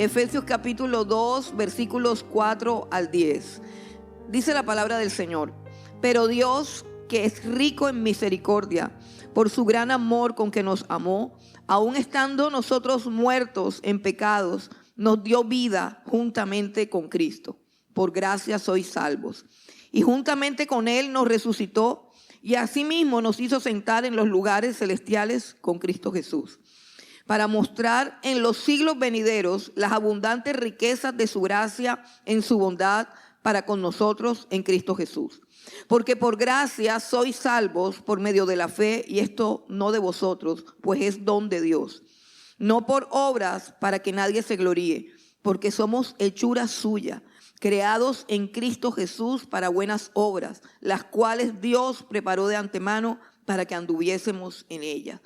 Efesios capítulo 2, versículos 4 al 10. Dice la palabra del Señor: pero Dios, que es rico en misericordia, por su gran amor con que nos amó, aun estando nosotros muertos en pecados, nos dio vida juntamente con Cristo. Por gracia sois salvos. Y juntamente con Él nos resucitó y asimismo nos hizo sentar en los lugares celestiales con Cristo Jesús, para mostrar en los siglos venideros las abundantes riquezas de su gracia en su bondad para con nosotros en Cristo Jesús. Porque por gracia sois salvos por medio de la fe, y esto no de vosotros, pues es don de Dios. No por obras para que nadie se gloríe, porque somos hechura suya, creados en Cristo Jesús para buenas obras, las cuales Dios preparó de antemano para que anduviésemos en ellas.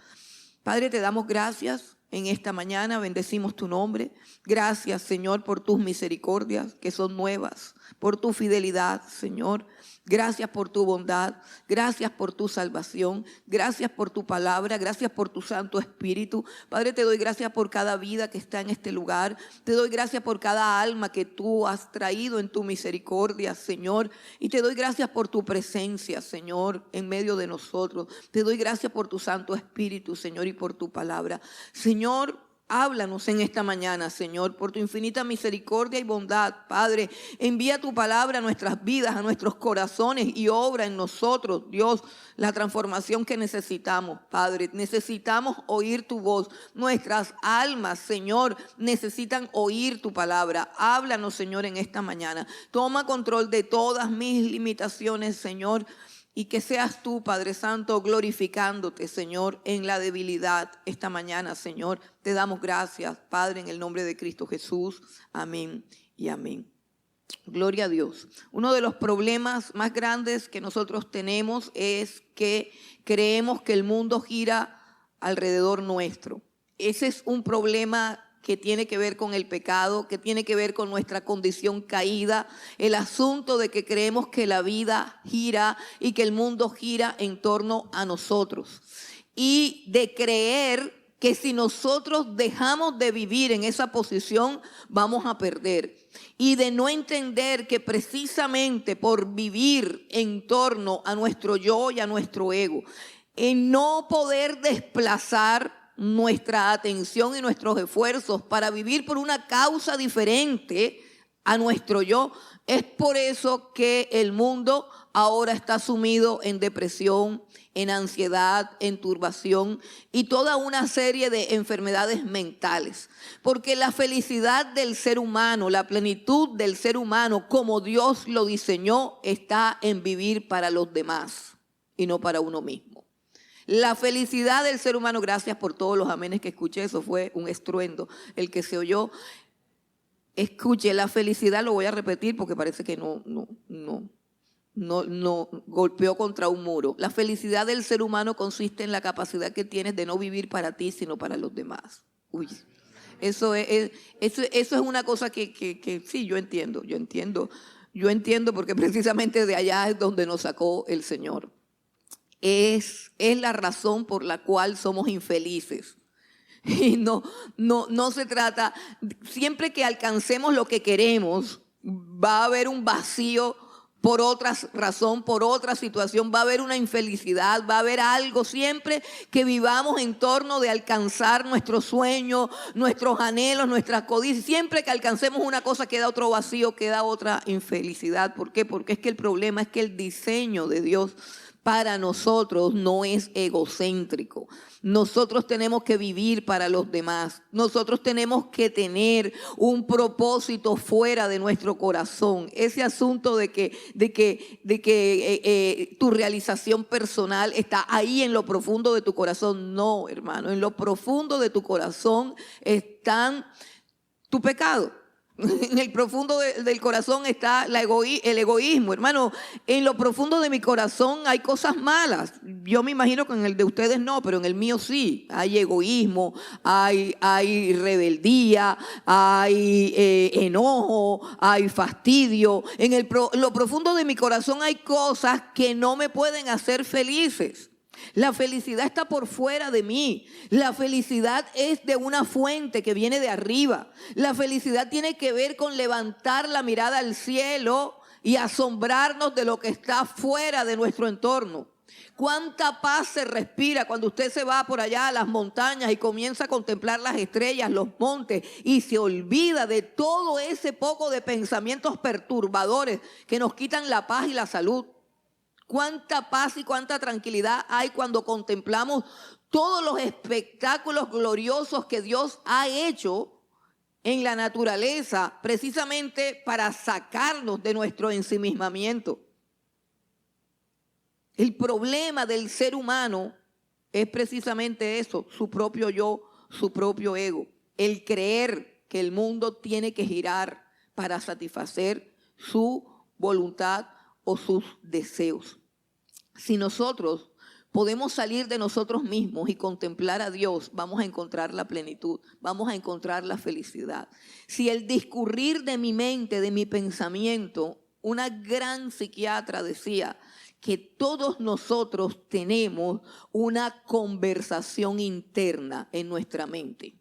Padre, te damos gracias en esta mañana, bendecimos tu nombre. Gracias, Señor, por tus misericordias que son nuevas, por tu fidelidad, Señor. Gracias por tu bondad, gracias por tu salvación, gracias por tu palabra, gracias por tu Santo Espíritu. Padre, te doy gracias por cada vida que está en este lugar. Te doy gracias por cada alma que tú has traído en tu misericordia, Señor. Y te doy gracias por tu presencia, Señor, en medio de nosotros. Te doy gracias por tu Santo Espíritu, Señor, y por tu palabra. Señor, háblanos en esta mañana, Señor, por tu infinita misericordia y bondad. Padre, envía tu palabra a nuestras vidas, a nuestros corazones, y obra en nosotros, Dios, la transformación que necesitamos. Padre, necesitamos oír tu voz. Nuestras almas, Señor, necesitan oír tu palabra. Háblanos, Señor, en esta mañana. Toma control de todas mis limitaciones, Señor. Y que seas tú, Padre Santo, glorificándote, Señor, en la debilidad esta mañana, Señor. Te damos gracias, Padre, en el nombre de Cristo Jesús. Amén y amén. Gloria a Dios. Uno de los problemas más grandes que nosotros tenemos es que creemos que el mundo gira alrededor nuestro. Ese es un problema que tiene que ver con el pecado, que tiene que ver con nuestra condición caída, el asunto de que creemos que la vida gira y que el mundo gira en torno a nosotros, y de creer que si nosotros dejamos de vivir en esa posición vamos a perder, y de no entender que precisamente por vivir en torno a nuestro yo y a nuestro ego, en no poder desplazar nuestra atención y nuestros esfuerzos para vivir por una causa diferente a nuestro yo, es por eso que el mundo ahora está sumido en depresión, en ansiedad, en turbación y toda una serie de enfermedades mentales. Porque la felicidad del ser humano, la plenitud del ser humano, como Dios lo diseñó, está en vivir para los demás y no para uno mismo. La felicidad del ser humano, gracias por todos los amenes que escuché, eso fue un estruendo el que se oyó. Escuche, la felicidad, lo voy a repetir porque parece que no golpeó contra un muro. La felicidad del ser humano consiste en la capacidad que tienes de no vivir para ti, sino para los demás. Uy, eso es una cosa que sí, yo entiendo porque precisamente de allá es donde nos sacó el Señor. Es la razón por la cual somos infelices. Y no se trata, siempre que alcancemos lo que queremos, va a haber un vacío por otra razón, por otra situación, va a haber una infelicidad, va a haber algo. Siempre que vivamos en torno de alcanzar nuestros sueños, nuestros anhelos, nuestras codicias, siempre que alcancemos una cosa queda otro vacío, queda otra infelicidad. ¿Por qué? Porque es que el problema es que el diseño de Dios para nosotros no es egocéntrico. Nosotros tenemos que vivir para los demás. Nosotros tenemos que tener un propósito fuera de nuestro corazón. Ese asunto de que tu realización personal está ahí en lo profundo de tu corazón. No, hermano, en lo profundo de tu corazón está tu pecado. En el profundo del corazón está el egoísmo, hermano. En lo profundo de mi corazón hay cosas malas. Yo me imagino que en el de ustedes no, pero en el mío sí. Hay egoísmo, hay rebeldía, hay enojo, hay fastidio. En lo profundo de mi corazón hay cosas que no me pueden hacer felices. La felicidad está por fuera de mí. La felicidad es de una fuente que viene de arriba. La felicidad tiene que ver con levantar la mirada al cielo y asombrarnos de lo que está fuera de nuestro entorno. Cuánta paz se respira cuando usted se va por allá a las montañas y comienza a contemplar las estrellas, los montes, y se olvida de todo ese poco de pensamientos perturbadores que nos quitan la paz y la salud. Cuánta paz y cuánta tranquilidad hay cuando contemplamos todos los espectáculos gloriosos que Dios ha hecho en la naturaleza, precisamente para sacarnos de nuestro ensimismamiento. El problema del ser humano es precisamente eso, su propio yo, su propio ego. El creer que el mundo tiene que girar para satisfacer su voluntad o sus deseos. Si nosotros podemos salir de nosotros mismos y contemplar a Dios, vamos a encontrar la plenitud, vamos a encontrar la felicidad. Si el discurrir de mi mente, de mi pensamiento, una gran psiquiatra decía que todos nosotros tenemos una conversación interna en nuestra mente.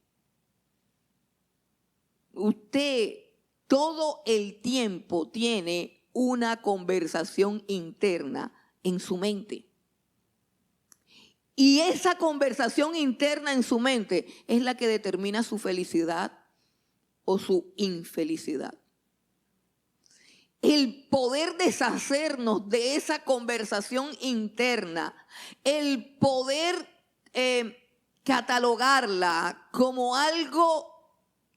Usted todo el tiempo tiene una conversación interna en su mente. Y esa conversación interna en su mente es la que determina su felicidad o su infelicidad. El poder deshacernos de esa conversación interna, el poder catalogarla como algo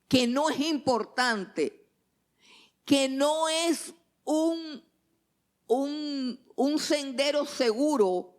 que no es importante, que no es un sendero seguro.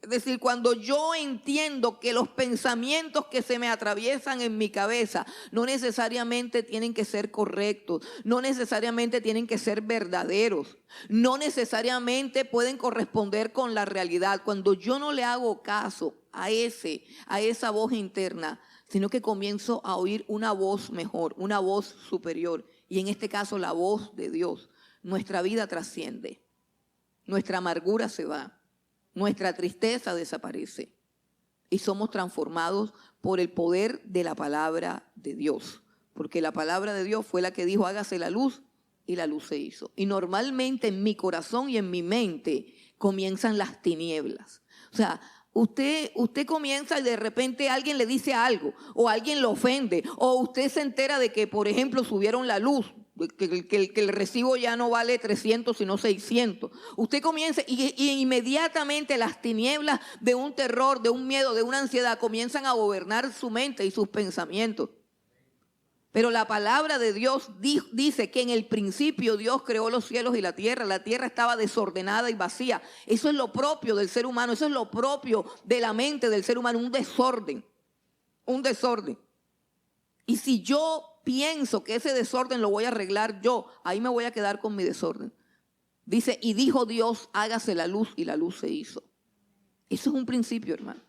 Es decir, cuando yo entiendo que los pensamientos que se me atraviesan en mi cabeza no necesariamente tienen que ser correctos, no necesariamente tienen que ser verdaderos, no necesariamente pueden corresponder con la realidad. Cuando yo no le hago caso a esa voz interna, sino que comienzo a oír una voz mejor, una voz superior, y en este caso la voz de Dios, nuestra vida trasciende, nuestra amargura se va. Nuestra tristeza desaparece y somos transformados por el poder de la palabra de Dios. Porque la palabra de Dios fue la que dijo, hágase la luz, y la luz se hizo. Y normalmente en mi corazón y en mi mente comienzan las tinieblas. O sea, usted comienza y de repente alguien le dice algo, o alguien lo ofende, o usted se entera de que, por ejemplo, subieron la luz, que el recibo ya no vale 300 sino 600. Usted comienza y inmediatamente las tinieblas de un terror, de un miedo, de una ansiedad comienzan a gobernar su mente y sus pensamientos. Pero la palabra de Dios dice que en el principio Dios creó los cielos y la tierra estaba desordenada y vacía. Eso es lo propio del ser humano, eso es lo propio de la mente del ser humano, un desorden. Y si yo pienso que ese desorden lo voy a arreglar yo, ahí me voy a quedar con mi desorden. Dice, y dijo Dios, hágase la luz, y la luz se hizo. Eso es un principio, hermano.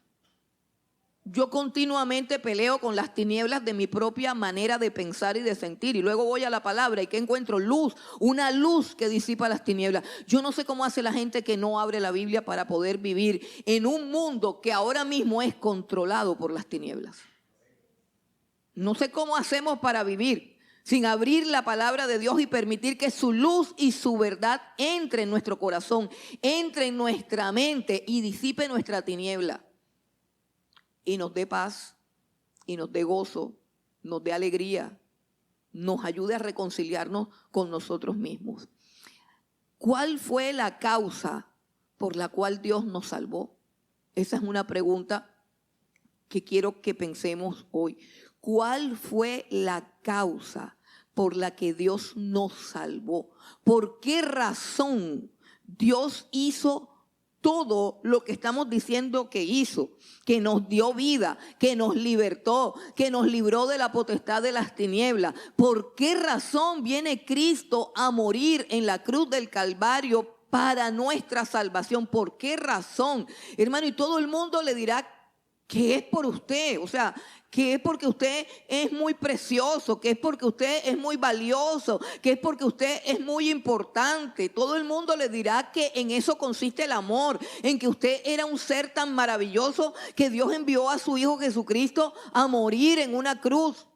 Yo continuamente peleo con las tinieblas de mi propia manera de pensar y de sentir, y luego voy a la palabra y que encuentro luz, una luz que disipa las tinieblas. Yo no sé cómo hace la gente que no abre la Biblia para poder vivir en un mundo que ahora mismo es controlado por las tinieblas. No sé cómo hacemos para vivir sin abrir la palabra de Dios y permitir que su luz y su verdad entre en nuestro corazón, entre en nuestra mente y disipe nuestra tiniebla. Y nos dé paz, y nos dé gozo, nos dé alegría, nos ayude a reconciliarnos con nosotros mismos. ¿Cuál fue la causa por la cual Dios nos salvó? Esa es una pregunta que quiero que pensemos hoy. ¿Cuál fue la causa por la que Dios nos salvó? ¿Por qué razón Dios hizo todo lo que estamos diciendo que hizo? Que nos dio vida, que nos libertó, que nos libró de la potestad de las tinieblas. ¿Por qué razón viene Cristo a morir en la cruz del Calvario para nuestra salvación? ¿Por qué razón? Hermano, y todo el mundo le dirá que es por usted, o sea, que es porque usted es muy precioso, que es porque usted es muy valioso, que es porque usted es muy importante. Todo el mundo le dirá que en eso consiste el amor, en que usted era un ser tan maravilloso que Dios envió a su Hijo Jesucristo a morir en una cruz.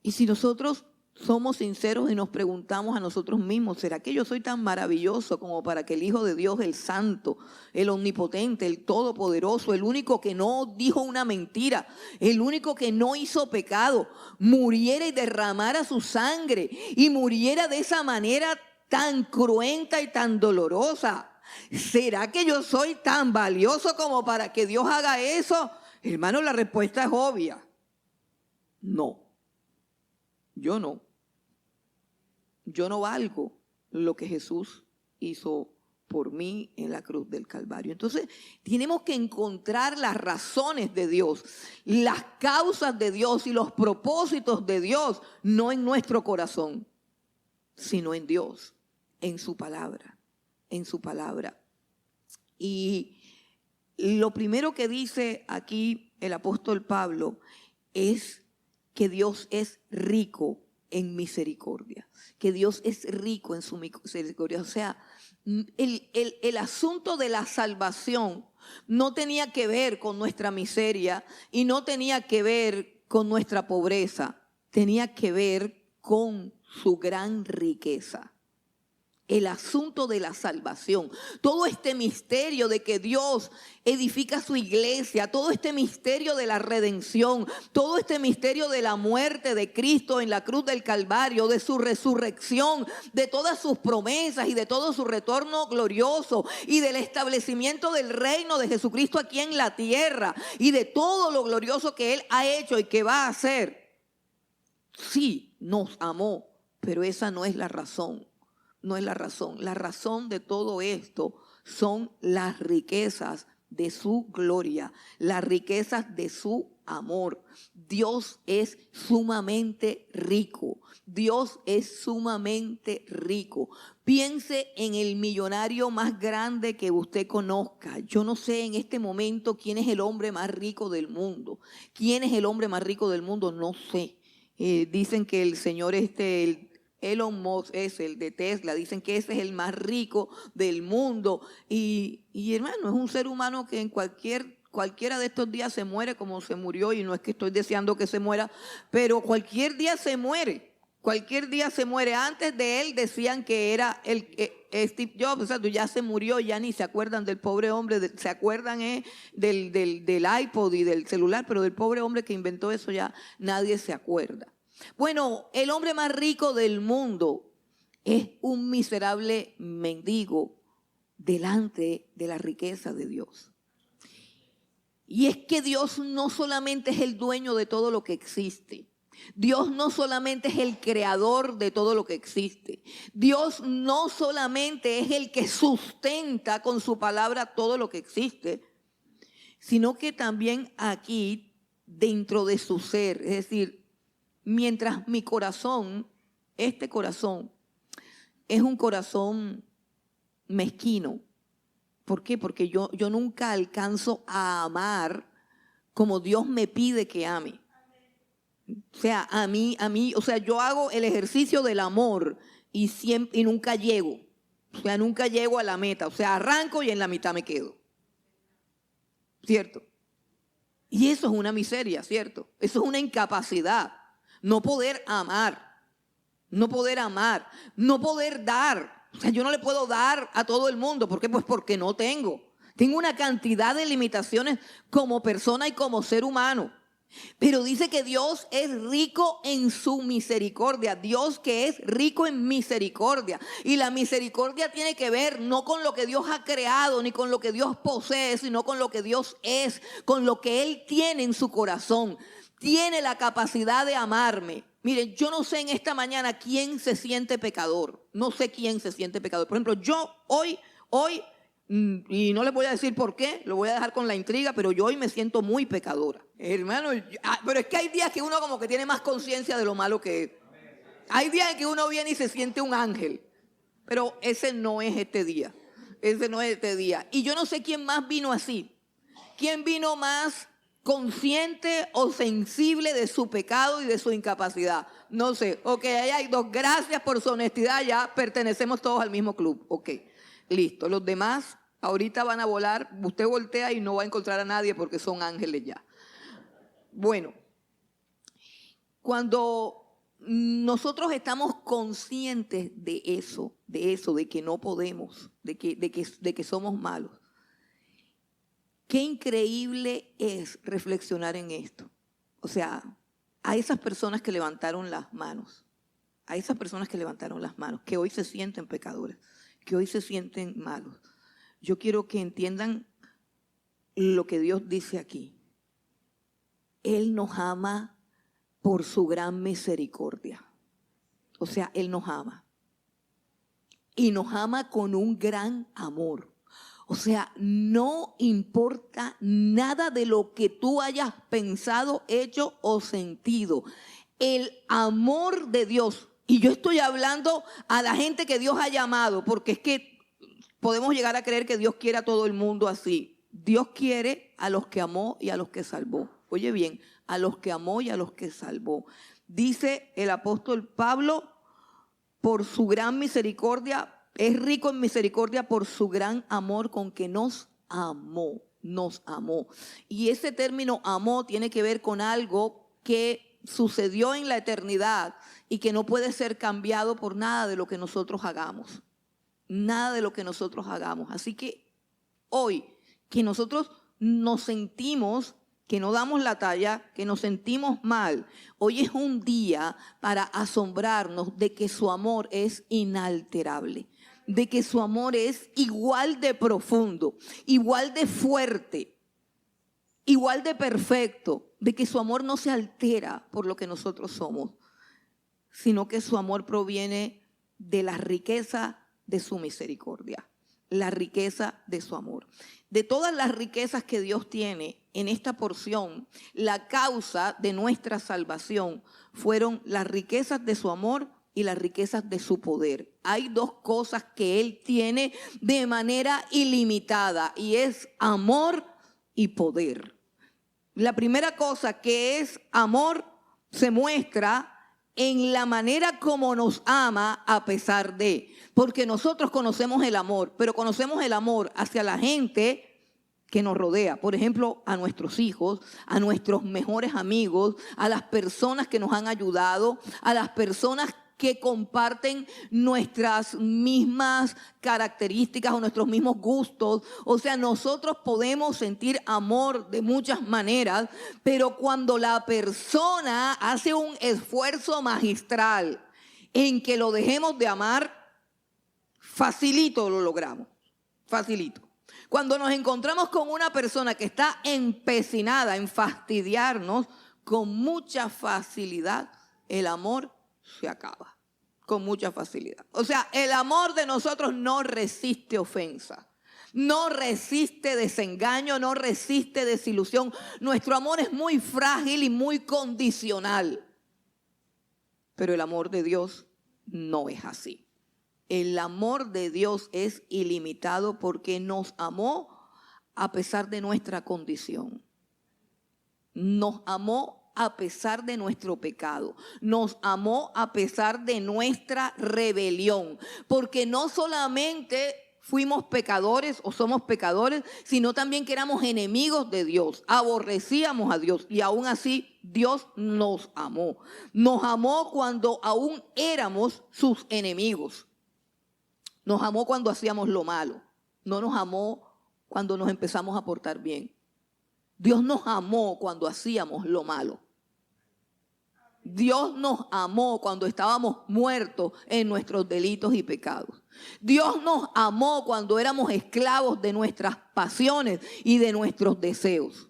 Y si nosotros somos sinceros y nos preguntamos a nosotros mismos, ¿será que yo soy tan maravilloso como para que el Hijo de Dios, el Santo, el Omnipotente, el Todopoderoso, el único que no dijo una mentira, el único que no hizo pecado, muriera y derramara su sangre y muriera de esa manera tan cruenta y tan dolorosa? ¿Será que yo soy tan valioso como para que Dios haga eso? Hermano, la respuesta es obvia. No. Yo no. Yo no valgo lo que Jesús hizo por mí en la cruz del Calvario. Entonces, tenemos que encontrar las razones de Dios, las causas de Dios y los propósitos de Dios, no en nuestro corazón, sino en Dios, en su palabra, en su palabra. Y lo primero que dice aquí el apóstol Pablo es que Dios es rico en misericordia, que Dios es rico en su misericordia. O sea, el asunto de la salvación no tenía que ver con nuestra miseria y no tenía que ver con nuestra pobreza, tenía que ver con su gran riqueza. El asunto de la salvación, todo este misterio de que Dios edifica su iglesia, todo este misterio de la redención, todo este misterio de la muerte de Cristo en la cruz del Calvario, de su resurrección, de todas sus promesas y de todo su retorno glorioso y del establecimiento del reino de Jesucristo aquí en la tierra y de todo lo glorioso que Él ha hecho y que va a hacer. Sí, nos amó, pero esa no es la razón. No es la razón. La razón de todo esto son las riquezas de su gloria, las riquezas de su amor. Dios es sumamente rico. Dios es sumamente rico. Piense en el millonario más grande que usted conozca. Yo no sé en este momento quién es el hombre más rico del mundo. ¿Quién es el hombre más rico del mundo? No sé. Dicen que el señor Elon Musk es el de Tesla, dicen que ese es el más rico del mundo y hermano, es un ser humano que en cualquiera de estos días se muere como se murió, y no es que estoy deseando que se muera, pero cualquier día se muere. Antes de él decían que era Steve Jobs, o sea, ya se murió, ya ni se acuerdan del pobre hombre, se acuerdan del iPod y del celular, pero del pobre hombre que inventó eso ya nadie se acuerda. Bueno, el hombre más rico del mundo es un miserable mendigo delante de la riqueza de Dios. Y es que Dios no solamente es el dueño de todo lo que existe. Dios no solamente es el creador de todo lo que existe. Dios no solamente es el que sustenta con su palabra todo lo que existe, sino que también aquí, dentro de su ser, es decir, mientras mi corazón, este corazón, es un corazón mezquino. ¿Por qué? Porque yo nunca alcanzo a amar como Dios me pide que ame. O sea, a mí, o sea, yo hago el ejercicio del amor y nunca llego. O sea, nunca llego a la meta. O sea, arranco y en la mitad me quedo. ¿Cierto? Y eso es una miseria, ¿cierto? Eso es una incapacidad. No poder amar, no poder dar. O sea, yo no le puedo dar a todo el mundo. ¿Por qué? Pues porque no tengo. Tengo una cantidad de limitaciones como persona y como ser humano. Pero dice que Dios es rico en su misericordia. Dios que es rico en misericordia. Y la misericordia tiene que ver no con lo que Dios ha creado, ni con lo que Dios posee, sino con lo que Dios es, con lo que Él tiene en su corazón. Tiene la capacidad de amarme. Miren, yo no sé en esta mañana quién se siente pecador. No sé quién se siente pecador. Por ejemplo, yo hoy, y no les voy a decir por qué, lo voy a dejar con la intriga, pero yo hoy me siento muy pecadora. Hermano, pero es que hay días que uno como que tiene más conciencia de lo malo que es. Hay días en que uno viene y se siente un ángel. Pero ese no es este día. Y yo no sé quién más vino así. ¿quién vino más consciente o sensible de su pecado y de su incapacidad? No sé. Ok, ahí hay dos. Gracias por su honestidad. Ya pertenecemos todos al mismo club. Ok, listo. Los demás ahorita van a volar. Usted voltea y no va a encontrar a nadie porque son ángeles ya. Bueno, cuando nosotros estamos conscientes de eso, de que no podemos, de que somos malos. Qué increíble es reflexionar en esto. O sea, a esas personas que levantaron las manos, que hoy se sienten pecadores, que hoy se sienten malos. Yo quiero que entiendan lo que Dios dice aquí. Él nos ama por su gran misericordia. O sea, Él nos ama. Y nos ama con un gran amor. O sea, no importa nada de lo que tú hayas pensado, hecho o sentido. El amor de Dios, y yo estoy hablando a la gente que Dios ha llamado, porque es que podemos llegar a creer que Dios quiere a todo el mundo así. Dios quiere a los que amó y a los que salvó. Oye bien, a los que amó y a los que salvó. Dice el apóstol Pablo, por su gran misericordia, es rico en misericordia por su gran amor con que nos amó. Y ese término amó tiene que ver con algo que sucedió en la eternidad y que no puede ser cambiado por nada de lo que nosotros hagamos. Nada de lo que nosotros hagamos. Así que hoy que nosotros nos sentimos que no damos la talla, que nos sentimos mal, hoy es un día para asombrarnos de que su amor es inalterable, de que su amor es igual de profundo, igual de fuerte, igual de perfecto, de que su amor no se altera por lo que nosotros somos, sino que su amor proviene de la riqueza de su misericordia, la riqueza de su amor. De todas las riquezas que Dios tiene en esta porción, la causa de nuestra salvación fueron las riquezas de su amor y las riquezas de su poder. Hay dos cosas que Él tiene de manera ilimitada y es amor y poder. La primera cosa, que es amor, se muestra en la manera como nos ama a pesar de. Porque nosotros conocemos el amor, pero conocemos el amor hacia la gente que nos rodea. Por ejemplo, a nuestros hijos, a nuestros mejores amigos, a las personas que nos han ayudado, a las personas que comparten nuestras mismas características o nuestros mismos gustos. O sea, nosotros podemos sentir amor de muchas maneras, pero cuando la persona hace un esfuerzo magistral en que lo dejemos de amar, facilito lo logramos, facilito. Cuando nos encontramos con una persona que está empecinada en fastidiarnos, con mucha facilidad el amor se acaba, con mucha facilidad. O sea, el amor de nosotros no resiste ofensa, no resiste desengaño, no resiste desilusión. Nuestro amor es muy frágil y muy condicional, pero el amor de Dios no es así. El amor de Dios es ilimitado porque nos amó a pesar de nuestra condición. Nos amó a pesar de nuestro pecado. Nos amó a pesar de nuestra rebelión. Porque no solamente fuimos pecadores o somos pecadores, sino también que éramos enemigos de Dios. Aborrecíamos a Dios y aún así Dios nos amó. Nos amó cuando aún éramos sus enemigos. Nos amó cuando hacíamos lo malo. No nos amó cuando nos empezamos a portar bien. Dios nos amó cuando hacíamos lo malo. Dios nos amó cuando estábamos muertos en nuestros delitos y pecados. Dios nos amó cuando éramos esclavos de nuestras pasiones y de nuestros deseos.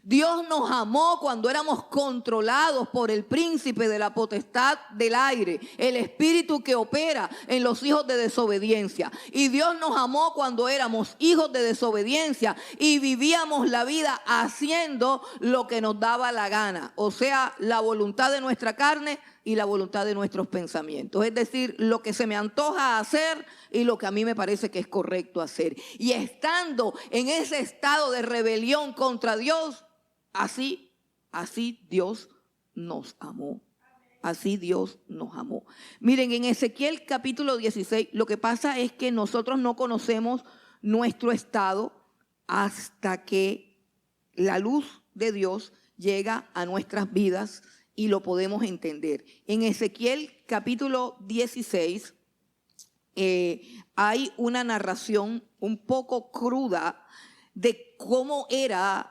Dios nos amó cuando éramos controlados por el príncipe de la potestad del aire, el espíritu que opera en los hijos de desobediencia. Y Dios nos amó cuando éramos hijos de desobediencia y vivíamos la vida haciendo lo que nos daba la gana. O sea, la voluntad de nuestra carne y la voluntad de nuestros pensamientos. Es decir, lo que se me antoja hacer y lo que a mí me parece que es correcto hacer. Y estando en ese estado de rebelión contra Dios, así Dios nos amó. Así Dios nos amó. Miren, en Ezequiel capítulo 16, lo que pasa es que nosotros no conocemos nuestro estado hasta que la luz de Dios llega a nuestras vidas y lo podemos entender. En Ezequiel capítulo 16 hay una narración un poco cruda de cómo era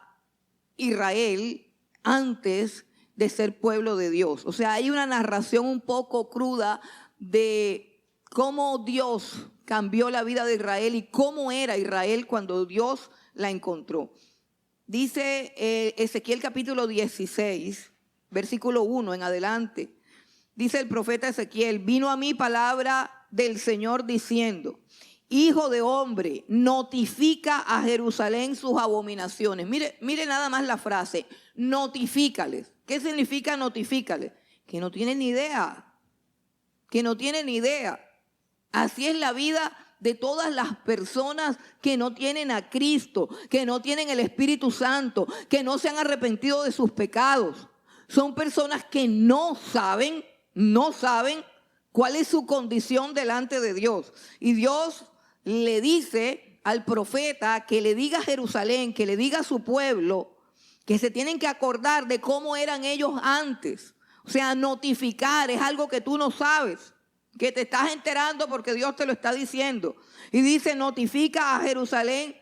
Israel antes de ser pueblo de Dios. O sea, hay una narración un poco cruda de cómo Dios cambió la vida de Israel y cómo era Israel cuando Dios la encontró. Dice Ezequiel capítulo 16, versículo 1 en adelante. Dice el profeta Ezequiel: vino a mí palabra del Señor diciendo: hijo de hombre, notifica a Jerusalén sus abominaciones. Mire nada más la frase, notifícales. ¿Qué significa notifícales? Que no tienen ni idea, que no tienen ni idea. Así es la vida de todas las personas que no tienen a Cristo, que no tienen el Espíritu Santo, que no se han arrepentido de sus pecados. Son personas que no saben cuál es su condición delante de Dios. Y Dios le dice al profeta que le diga a Jerusalén, que le diga a su pueblo, que se tienen que acordar de cómo eran ellos antes. O sea, notificar es algo que tú no sabes, que te estás enterando porque Dios te lo está diciendo. Y dice: notifica a Jerusalén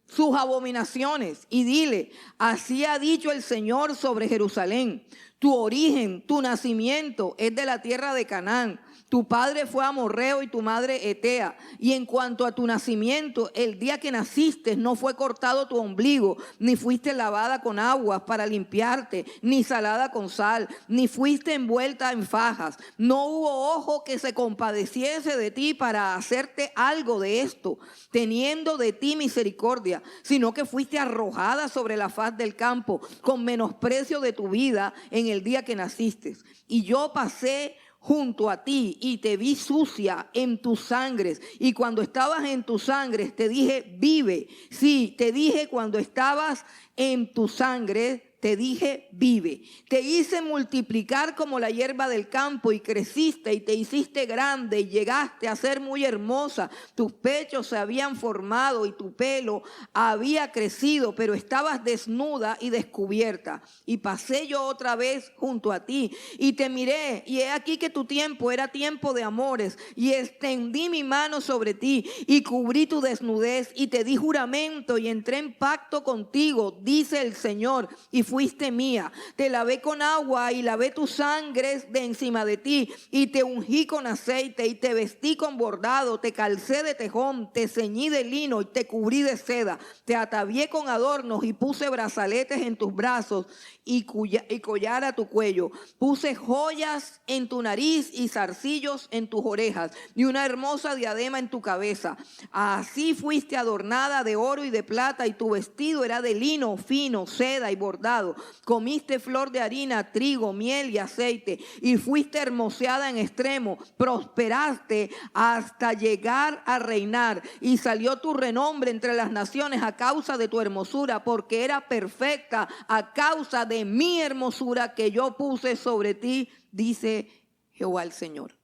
sus abominaciones y dile: así ha dicho el Señor sobre Jerusalén. Tu origen, tu nacimiento es de la tierra de Canaán. Tu padre fue amorreo y tu madre etea. Y en cuanto a tu nacimiento, el día que naciste no fue cortado tu ombligo, ni fuiste lavada con aguas para limpiarte, ni salada con sal, ni fuiste envuelta en fajas. No hubo ojo que se compadeciese de ti para hacerte algo de esto, teniendo de ti misericordia, sino que fuiste arrojada sobre la faz del campo, con menosprecio de tu vida en el día que naciste. Y yo pasé junto a ti y te vi sucia en tus sangres, y cuando estabas en tus sangres te dije: vive. Sí, te dije cuando estabas en tu sangre, te dije: vive. Te hice multiplicar como la hierba del campo y creciste y te hiciste grande y llegaste a ser muy hermosa. Tus pechos se habían formado y tu pelo había crecido, pero estabas desnuda y descubierta. Y pasé yo otra vez junto a ti y te miré, y he aquí que tu tiempo era tiempo de amores, y extendí mi mano sobre ti y cubrí tu desnudez y te di juramento y entré en pacto contigo, dice el Señor, y fuiste mía. Te lavé con agua y lavé tus sangres de encima de ti, y te ungí con aceite y te vestí con bordado, te calcé de tejón, te ceñí de lino y te cubrí de seda, te atavié con adornos y puse brazaletes en tus brazos y collar a tu cuello. Puse joyas en tu nariz y zarcillos en tus orejas y una hermosa diadema en tu cabeza. Así fuiste adornada de oro y de plata, y tu vestido era de lino fino, seda y bordado. Comiste flor de harina, trigo, miel y aceite, y fuiste hermoseada en extremo. Prosperaste hasta llegar a reinar, y salió tu renombre entre las naciones a causa de tu hermosura, porque era perfecta a causa de mi hermosura que yo puse sobre ti, dice Jehová el Señor.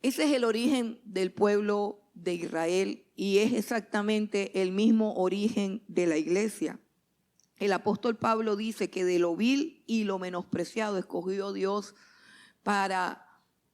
Ese es el origen del pueblo de Israel y es exactamente el mismo origen de la iglesia. El apóstol Pablo dice que de lo vil y lo menospreciado escogió Dios para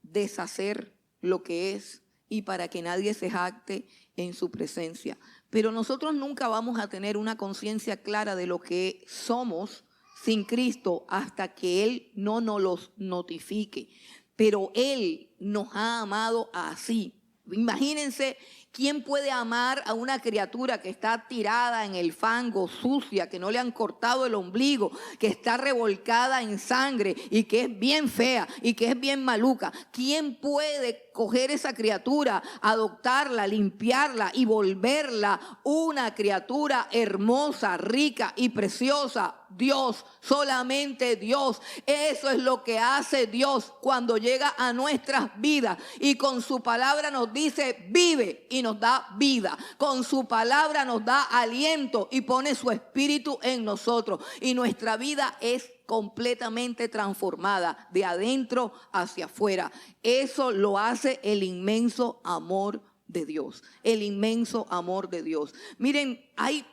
deshacer lo que es y para que nadie se jacte en su presencia. Pero nosotros nunca vamos a tener una conciencia clara de lo que somos sin Cristo hasta que Él no nos los notifique. Pero Él nos ha amado así. Imagínense, ¿quién puede amar a una criatura que está tirada en el fango, sucia, que no le han cortado el ombligo, que está revolcada en sangre y que es bien fea y que es bien maluca? ¿Quién puede coger esa criatura, adoptarla, limpiarla y volverla una criatura hermosa, rica y preciosa. Dios, solamente Dios. Eso es lo que hace Dios cuando llega a nuestras vidas y con su palabra nos dice vive y nos da vida. Con su palabra nos da aliento y pone su espíritu en nosotros y nuestra vida es completamente transformada de adentro hacia afuera. Eso lo hace el inmenso amor de Dios, el inmenso amor de Dios. Miren, hay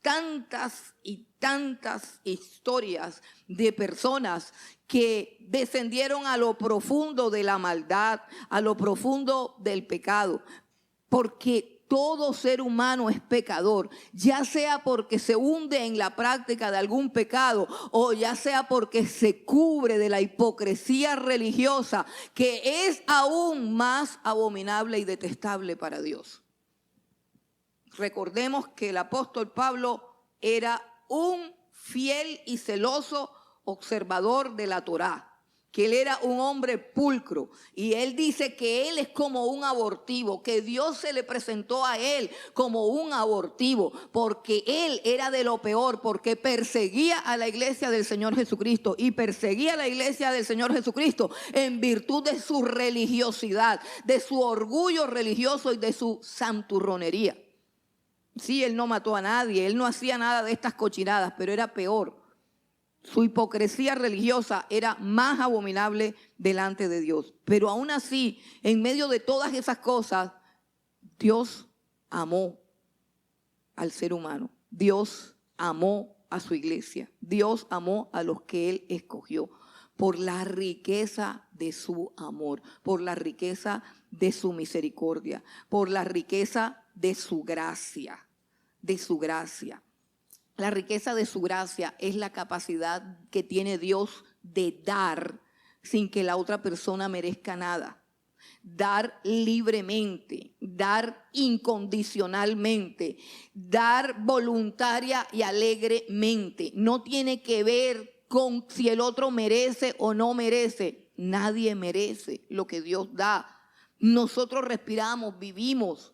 tantas y tantas historias de personas que descendieron a lo profundo de la maldad, a lo profundo del pecado, porque todo ser humano es pecador, ya sea porque se hunde en la práctica de algún pecado o ya sea porque se cubre de la hipocresía religiosa, que es aún más abominable y detestable para Dios. Recordemos que el apóstol Pablo era un fiel y celoso observador de la Torá, que él era un hombre pulcro y él dice que él es como un abortivo, que Dios se le presentó a él como un abortivo porque él era de lo peor, porque perseguía a la iglesia del Señor Jesucristo y perseguía a la iglesia del Señor Jesucristo en virtud de su religiosidad, de su orgullo religioso y de su santurronería. Sí, él no mató a nadie, él no hacía nada de estas cochinadas, pero era peor. Su hipocresía religiosa era más abominable delante de Dios. Pero aún así, en medio de todas esas cosas, Dios amó al ser humano. Dios amó a su iglesia. Dios amó a los que Él escogió por la riqueza de su amor, por la riqueza de su misericordia, por la riqueza de su gracia, de su gracia. La riqueza de su gracia es la capacidad que tiene Dios de dar sin que la otra persona merezca nada. Dar libremente, dar incondicionalmente, dar voluntaria y alegremente. No tiene que ver con si el otro merece o no merece. Nadie merece lo que Dios da. Nosotros respiramos, vivimos,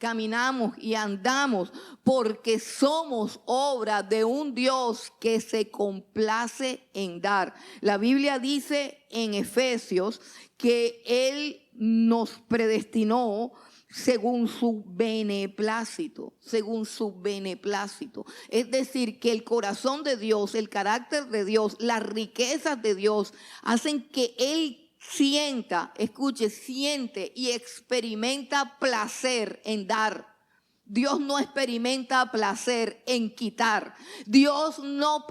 caminamos y andamos porque somos obra de un Dios que se complace en dar. La Biblia dice en Efesios que Él nos predestinó según su beneplácito, según su beneplácito. Es decir, que el corazón de Dios, el carácter de Dios, las riquezas de Dios hacen que Él sienta, escuche, siente y experimenta placer en dar. Dios no experimenta placer en quitar. Dios no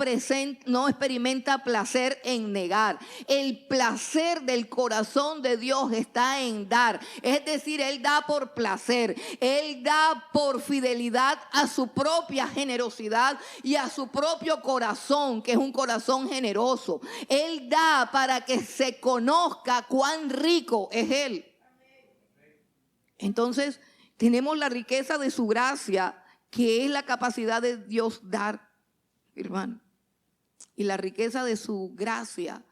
experimenta placer en negar. El placer del corazón de Dios está en dar. Es decir, Él da por placer. Él da por fidelidad a su propia generosidad y a su propio corazón, que es un corazón generoso. Él da para que se conozca cuán rico es Él. Entonces, tenemos la riqueza de su gracia, que es la capacidad de Dios dar, hermano. Y la riqueza de su gracia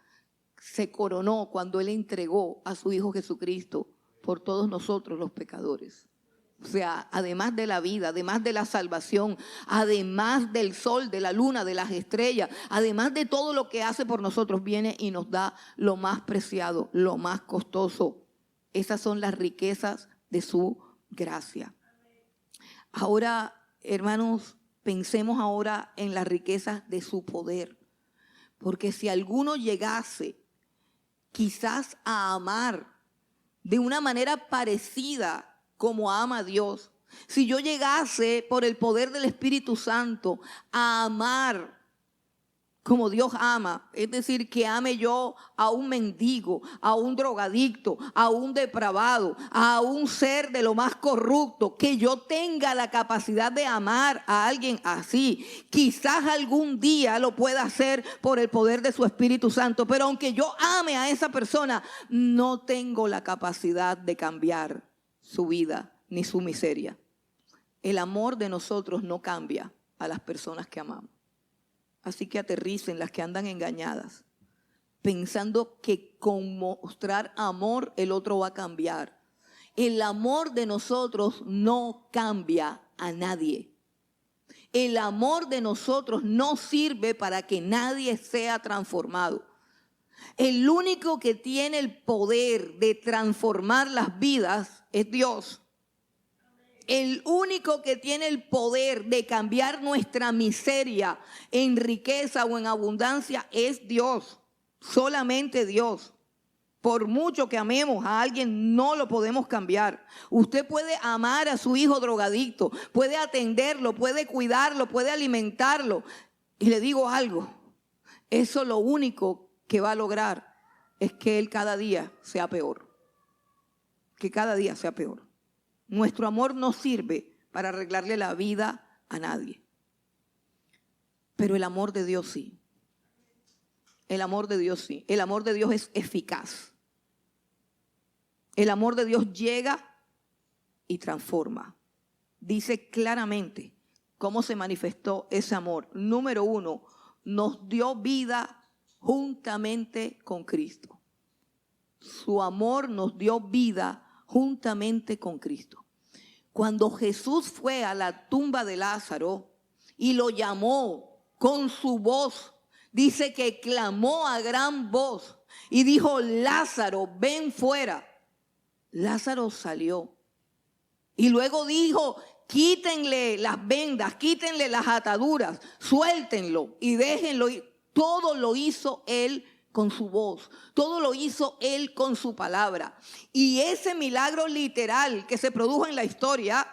se coronó cuando Él entregó a su Hijo Jesucristo por todos nosotros los pecadores. O sea, además de la vida, además de la salvación, además del sol, de la luna, de las estrellas, además de todo lo que hace por nosotros, viene y nos da lo más preciado, lo más costoso. Esas son las riquezas de su gracia. Ahora, hermanos, pensemos ahora en las riquezas de su poder. Porque si alguno llegase quizás a amar de una manera parecida como ama a Dios, si yo llegase por el poder del Espíritu Santo a amar como Dios ama, es decir, que ame yo a un mendigo, a un drogadicto, a un depravado, a un ser de lo más corrupto, que yo tenga la capacidad de amar a alguien así. Quizás algún día lo pueda hacer por el poder de su Espíritu Santo, pero aunque yo ame a esa persona, no tengo la capacidad de cambiar su vida ni su miseria. El amor de nosotros no cambia a las personas que amamos. Así que aterricen las que andan engañadas. pensando que con mostrar amor el otro va a cambiar. El amor de nosotros no cambia a nadie. El amor de nosotros no sirve para que nadie sea transformado. El único que tiene el poder de transformar las vidas es Dios. El único que tiene el poder de cambiar nuestra miseria en riqueza o en abundancia es Dios. Solamente Dios. Por mucho que amemos a alguien, no lo podemos cambiar. Usted puede amar a su hijo drogadicto, puede atenderlo, puede cuidarlo, puede alimentarlo. Y le digo algo, eso lo único que va a lograr es que él cada día sea peor. Que cada día sea peor. Nuestro amor no sirve para arreglarle la vida a nadie. Pero el amor de Dios sí. El amor de Dios sí. El amor de Dios es eficaz. El amor de Dios llega y transforma. Dice claramente cómo se manifestó ese amor. Número 1, nos dio vida juntamente con Cristo. Su amor nos dio vida juntamente con Cristo. Cuando Jesús fue a la tumba de Lázaro y lo llamó con su voz, dice que clamó a gran voz y dijo: Lázaro, ven fuera. Lázaro salió. Y luego dijo: quítenle las vendas, quítenle las ataduras, suéltenlo y déjenlo ir. Todo lo hizo él con su voz. Todo lo hizo él con su palabra. Y ese milagro literal que se produjo en la historia,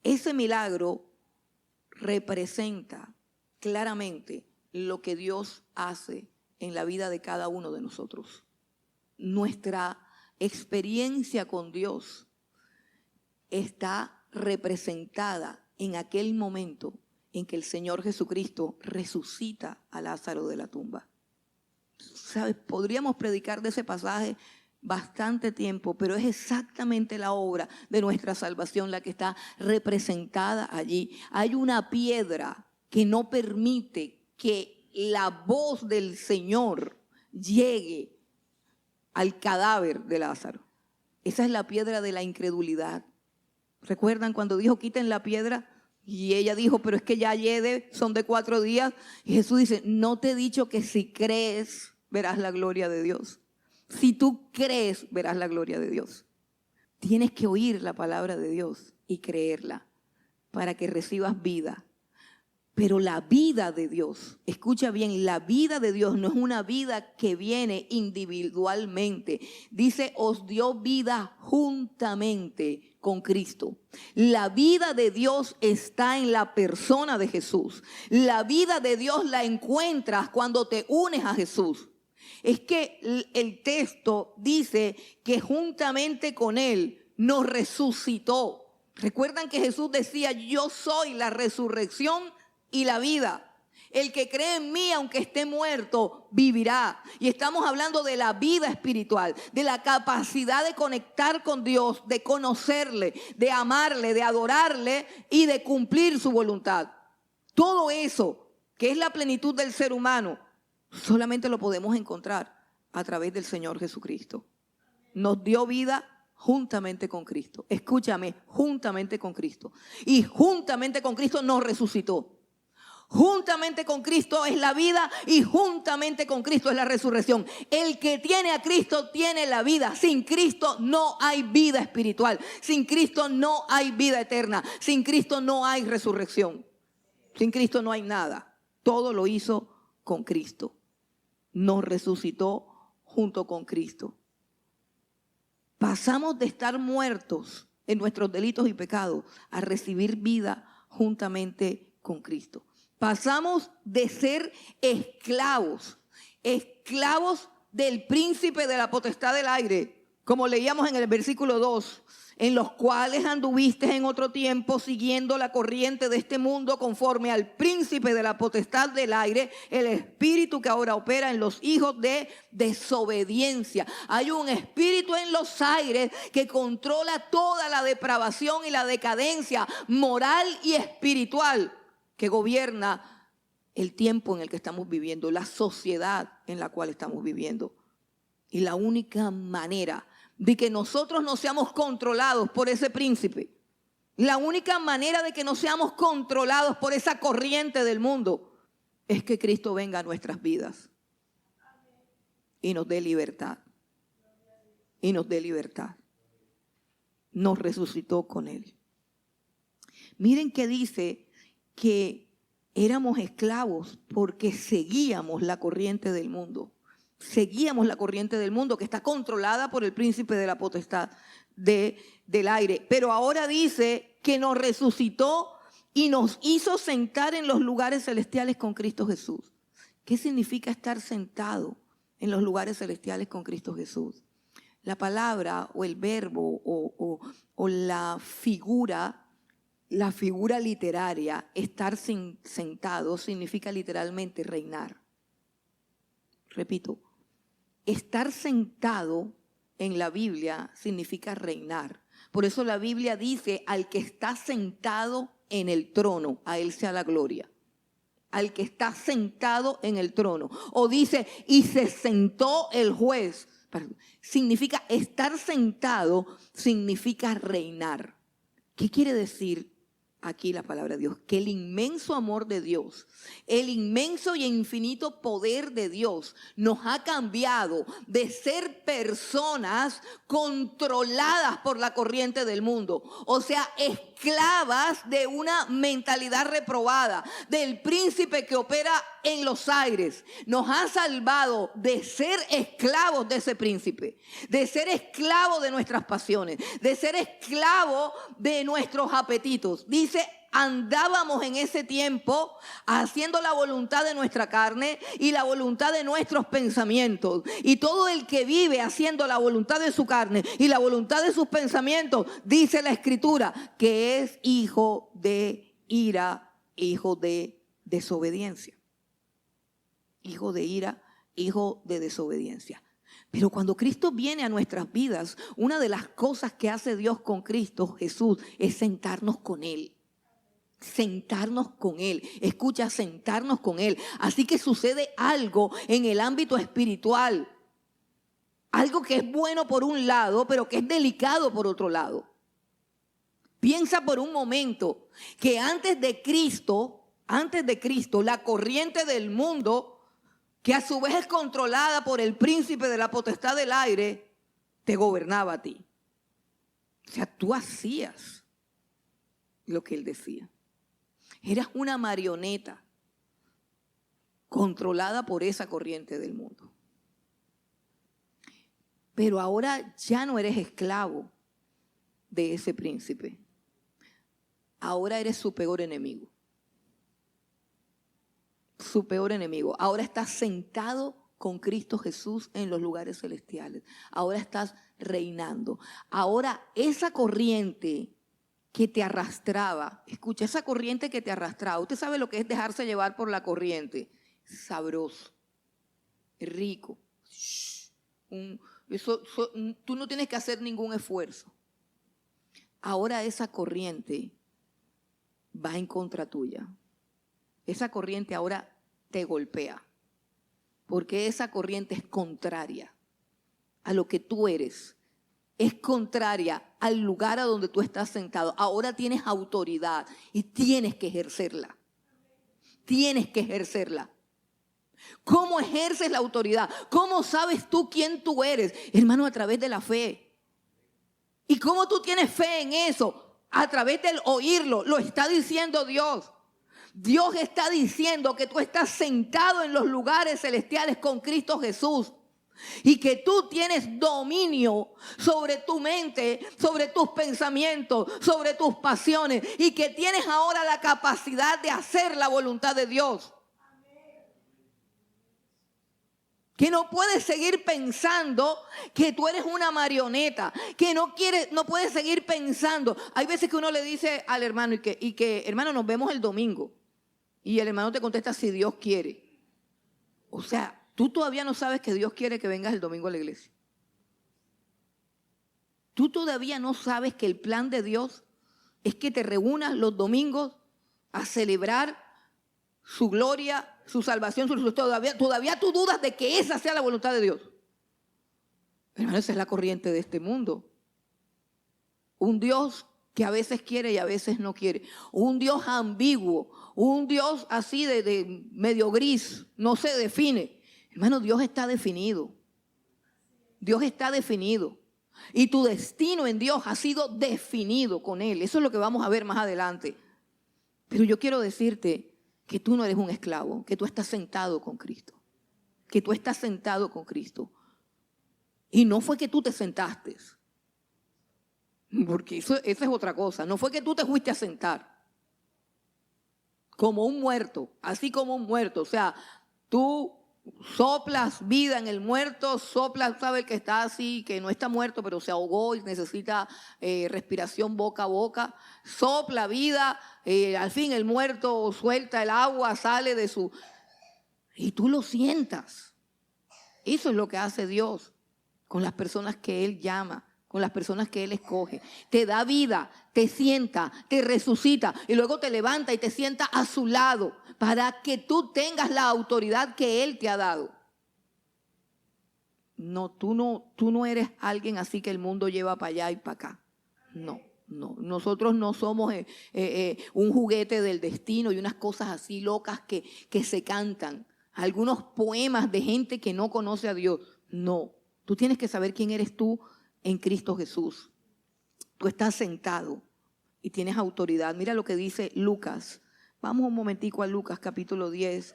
ese milagro representa claramente lo que Dios hace en la vida de cada uno de nosotros. Nuestra experiencia con Dios está representada en aquel momento en que el Señor Jesucristo resucita a Lázaro de la tumba. ¿Sabes? Podríamos predicar de ese pasaje bastante tiempo, pero es exactamente la obra de nuestra salvación la que está representada allí. Hay una piedra que no permite que la voz del Señor llegue al cadáver de Lázaro. Esa es la piedra de la incredulidad. ¿Recuerdan cuando dijo: quiten la piedra? Y ella dijo: pero es que ya son de 4 días. Y Jesús dice: no te he dicho que si crees verás la gloria de Dios. Si tú crees verás la gloria de Dios. Tienes que oír la palabra de Dios y creerla para que recibas vida. Pero la vida de Dios, escucha bien, la vida de Dios no es una vida que viene individualmente. Dice: os dio vida juntamente con Cristo. La vida de Dios está en la persona de Jesús. La vida de Dios la encuentras cuando te unes a Jesús. Es que el texto dice que juntamente con Él nos resucitó. ¿Recuerdan que Jesús decía: yo soy la resurrección y la vida? El que cree en mí, aunque esté muerto, vivirá. Y estamos hablando de la vida espiritual, de la capacidad de conectar con Dios, de conocerle, de amarle, de adorarle y de cumplir su voluntad. Todo eso, que es la plenitud del ser humano, solamente lo podemos encontrar a través del Señor Jesucristo. Nos dio vida juntamente con Cristo. Escúchame, juntamente con Cristo. Y juntamente con Cristo nos resucitó. Juntamente con Cristo es la vida y juntamente con Cristo es la resurrección. El que tiene a Cristo tiene la vida. Sin Cristo no hay vida espiritual. Sin Cristo no hay vida eterna. Sin Cristo no hay resurrección. Sin Cristo no hay nada. Todo lo hizo con Cristo. Nos resucitó junto con Cristo. Pasamos de estar muertos en nuestros delitos y pecados a recibir vida juntamente con Cristo. Pasamos de ser esclavos del príncipe de la potestad del aire, como leíamos en el versículo 2, en los cuales anduviste en otro tiempo siguiendo la corriente de este mundo conforme al príncipe de la potestad del aire, el espíritu que ahora opera en los hijos de desobediencia. Hay un espíritu en los aires que controla toda la depravación y la decadencia moral y espiritual que gobierna el tiempo en el que estamos viviendo, la sociedad en la cual estamos viviendo. Y la única manera de que nosotros no seamos controlados por ese príncipe, la única manera de que no seamos controlados por esa corriente del mundo, es que Cristo venga a nuestras vidas y nos dé libertad. Y nos dé libertad. Nos resucitó con Él. Miren que dice que éramos esclavos porque seguíamos la corriente del mundo. Seguíamos la corriente del mundo que está controlada por el príncipe de la potestad del aire. Pero ahora dice que nos resucitó y nos hizo sentar en los lugares celestiales con Cristo Jesús. ¿Qué significa estar sentado en los lugares celestiales con Cristo Jesús? La palabra o el verbo o la figura literaria, estar sentado, significa literalmente reinar. Repito, estar sentado en la Biblia significa reinar. Por eso la Biblia dice, al que está sentado en el trono, a él sea la gloria. Al que está sentado en el trono. O dice, y se sentó el juez. Significa estar sentado, significa reinar. ¿Qué quiere decir aquí la palabra de Dios? Que el inmenso amor de Dios, el inmenso y infinito poder de Dios nos ha cambiado de ser personas controladas por la corriente del mundo, o sea, esclavas de una mentalidad reprobada, del príncipe que opera en los aires. Nos ha salvado de ser esclavos de ese príncipe, de ser esclavos de nuestras pasiones, de ser esclavos de nuestros apetitos. Dice, andábamos en ese tiempo haciendo la voluntad de nuestra carne y la voluntad de nuestros pensamientos. Y todo el que vive haciendo la voluntad de su carne y la voluntad de sus pensamientos, dice la Escritura, que es hijo de ira, hijo de desobediencia. Hijo de ira, hijo de desobediencia. Pero cuando Cristo viene a nuestras vidas, una de las cosas que hace Dios con Cristo Jesús es sentarnos con Él. Sentarnos con Él. Escucha, sentarnos con Él. Así que sucede algo en el ámbito espiritual. Algo que es bueno por un lado, pero que es delicado por otro lado. Piensa por un momento que antes de Cristo, la corriente del mundo, que a su vez es controlada por el príncipe de la potestad del aire, te gobernaba a ti. O sea, tú hacías lo que él decía. Eras una marioneta controlada por esa corriente del mundo. Pero ahora ya no eres esclavo de ese príncipe. Ahora eres su peor enemigo. Su peor enemigo. Ahora estás sentado con Cristo Jesús en los lugares celestiales. Ahora estás reinando. Ahora esa corriente que te arrastraba, escucha, esa corriente que te arrastraba, usted sabe lo que es dejarse llevar por la corriente, sabroso, rico, tú no tienes que hacer ningún esfuerzo. Ahora esa corriente va en contra tuya, esa corriente ahora te golpea, porque esa corriente es contraria a lo que tú eres. Es contraria al lugar a donde tú estás sentado. Ahora tienes autoridad y tienes que ejercerla. Tienes que ejercerla. ¿Cómo ejerces la autoridad? ¿Cómo sabes tú quién tú eres? Hermano, a través de la fe. ¿Y cómo tú tienes fe en eso? A través del oírlo. Lo está diciendo Dios. Dios está diciendo que tú estás sentado en los lugares celestiales con Cristo Jesús. Y que tú tienes dominio sobre tu mente, sobre tus pensamientos, sobre tus pasiones. Y que tienes ahora la capacidad de hacer la voluntad de Dios. Que no puedes seguir pensando que tú eres una marioneta. Que no puedes seguir pensando. Hay veces que uno le dice al hermano y que hermano, nos vemos el domingo. Y el hermano te contesta si Dios quiere. O sea, tú todavía no sabes que Dios quiere que vengas el domingo a la iglesia. Tú todavía no sabes que el plan de Dios es que te reúnas los domingos a celebrar su gloria, su salvación, todavía tú dudas de que esa sea la voluntad de Dios. Hermano, esa es la corriente de este mundo. Un Dios que a veces quiere y a veces no quiere. Un Dios ambiguo, un Dios así de medio gris, no se define. Hermano, Dios está definido. Dios está definido. Y tu destino en Dios ha sido definido con Él. Eso es lo que vamos a ver más adelante. Pero yo quiero decirte que tú no eres un esclavo, que tú estás sentado con Cristo. Que tú estás sentado con Cristo. Y no fue que tú te sentaste. Porque esa es otra cosa. No fue que tú te fuiste a sentar. Como un muerto. Así como un muerto. O sea, tú soplas vida en el muerto, soplas, sabe el que está así, que no está muerto, pero se ahogó y necesita respiración boca a boca. Sopla vida, al fin el muerto suelta el agua, sale de su... Y tú lo sientas. Eso es lo que hace Dios con las personas que Él llama, con las personas que Él escoge. Te da vida, te sienta, te resucita y luego te levanta y te sienta a su lado para que tú tengas la autoridad que Él te ha dado. No, tú no eres alguien así que el mundo lleva para allá y para acá. No. Nosotros no somos un juguete del destino y unas cosas así locas que se cantan. Algunos poemas de gente que no conoce a Dios. No, tú tienes que saber quién eres tú en Cristo Jesús. Tú estás sentado y tienes autoridad. Mira lo que dice Lucas. Vamos un momentico a Lucas capítulo 10.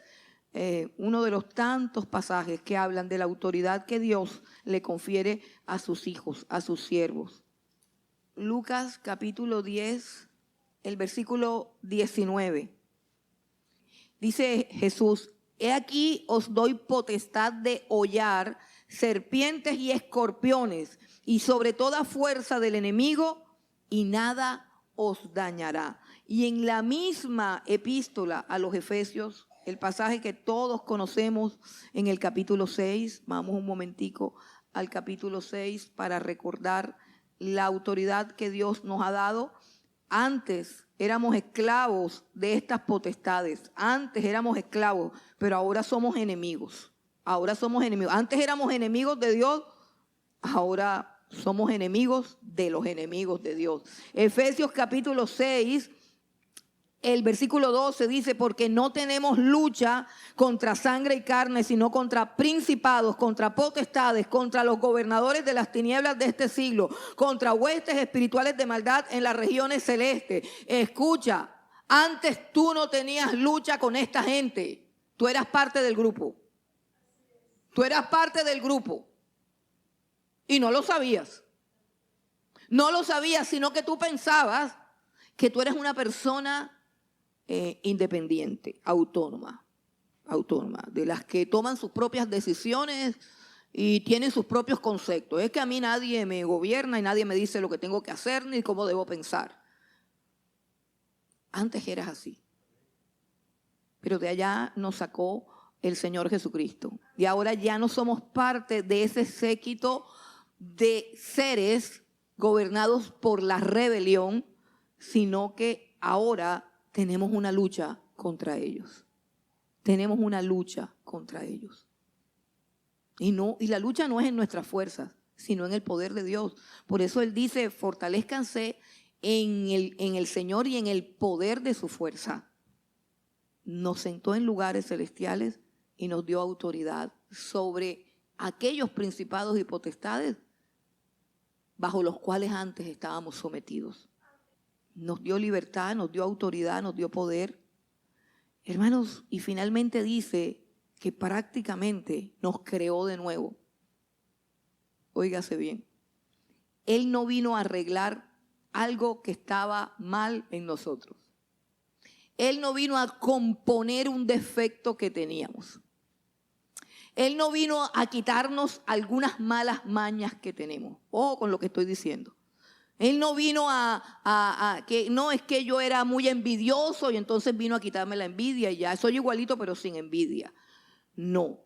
Uno de los tantos pasajes que hablan de la autoridad que Dios le confiere a sus hijos, a sus siervos. Lucas capítulo 10, el versículo 19. Dice Jesús: he aquí os doy potestad de hollar serpientes y escorpiones y sobre toda fuerza del enemigo, y nada os dañará. Y en la misma epístola a los Efesios, el pasaje que todos conocemos en el capítulo 6, vamos un momentico al capítulo 6 para recordar la autoridad que Dios nos ha dado. Antes éramos esclavos de estas potestades, antes éramos esclavos, pero ahora somos enemigos. Ahora somos enemigos. Antes éramos enemigos de Dios, ahora somos enemigos de los enemigos de Dios. Efesios capítulo 6, el versículo 12 dice: porque no tenemos lucha contra sangre y carne, sino contra principados, contra potestades, contra los gobernadores de las tinieblas de este siglo, contra huestes espirituales de maldad en las regiones celestes. Escucha, antes tú no tenías lucha con esta gente. Tú eras parte del grupo. Tú eras parte del grupo. Y no lo sabías. No lo sabías, sino que tú pensabas que tú eres una persona independiente, autónoma, de las que toman sus propias decisiones y tienen sus propios conceptos. Es que a mí nadie me gobierna y nadie me dice lo que tengo que hacer ni cómo debo pensar. Antes eras así. Pero de allá nos sacó el Señor Jesucristo. Y ahora ya no somos parte de ese séquito de seres gobernados por la rebelión, sino que ahora tenemos una lucha contra ellos. Tenemos una lucha contra ellos. Y la lucha no es en nuestras fuerzas, sino en el poder de Dios. Por eso Él dice: fortalezcanse en el Señor y en el poder de su fuerza. Nos sentó en lugares celestiales y nos dio autoridad sobre aquellos principados y potestades bajo los cuales antes estábamos sometidos. Nos dio libertad, nos dio autoridad, nos dio poder. Hermanos, y finalmente dice que prácticamente nos creó de nuevo. Óigase bien. Él no vino a arreglar algo que estaba mal en nosotros. Él no vino a componer un defecto que teníamos. Él no vino a quitarnos algunas malas mañas que tenemos. Ojo con lo que estoy diciendo. Él no vino que no es que yo era muy envidioso y entonces vino a quitarme la envidia y ya soy igualito pero sin envidia. No.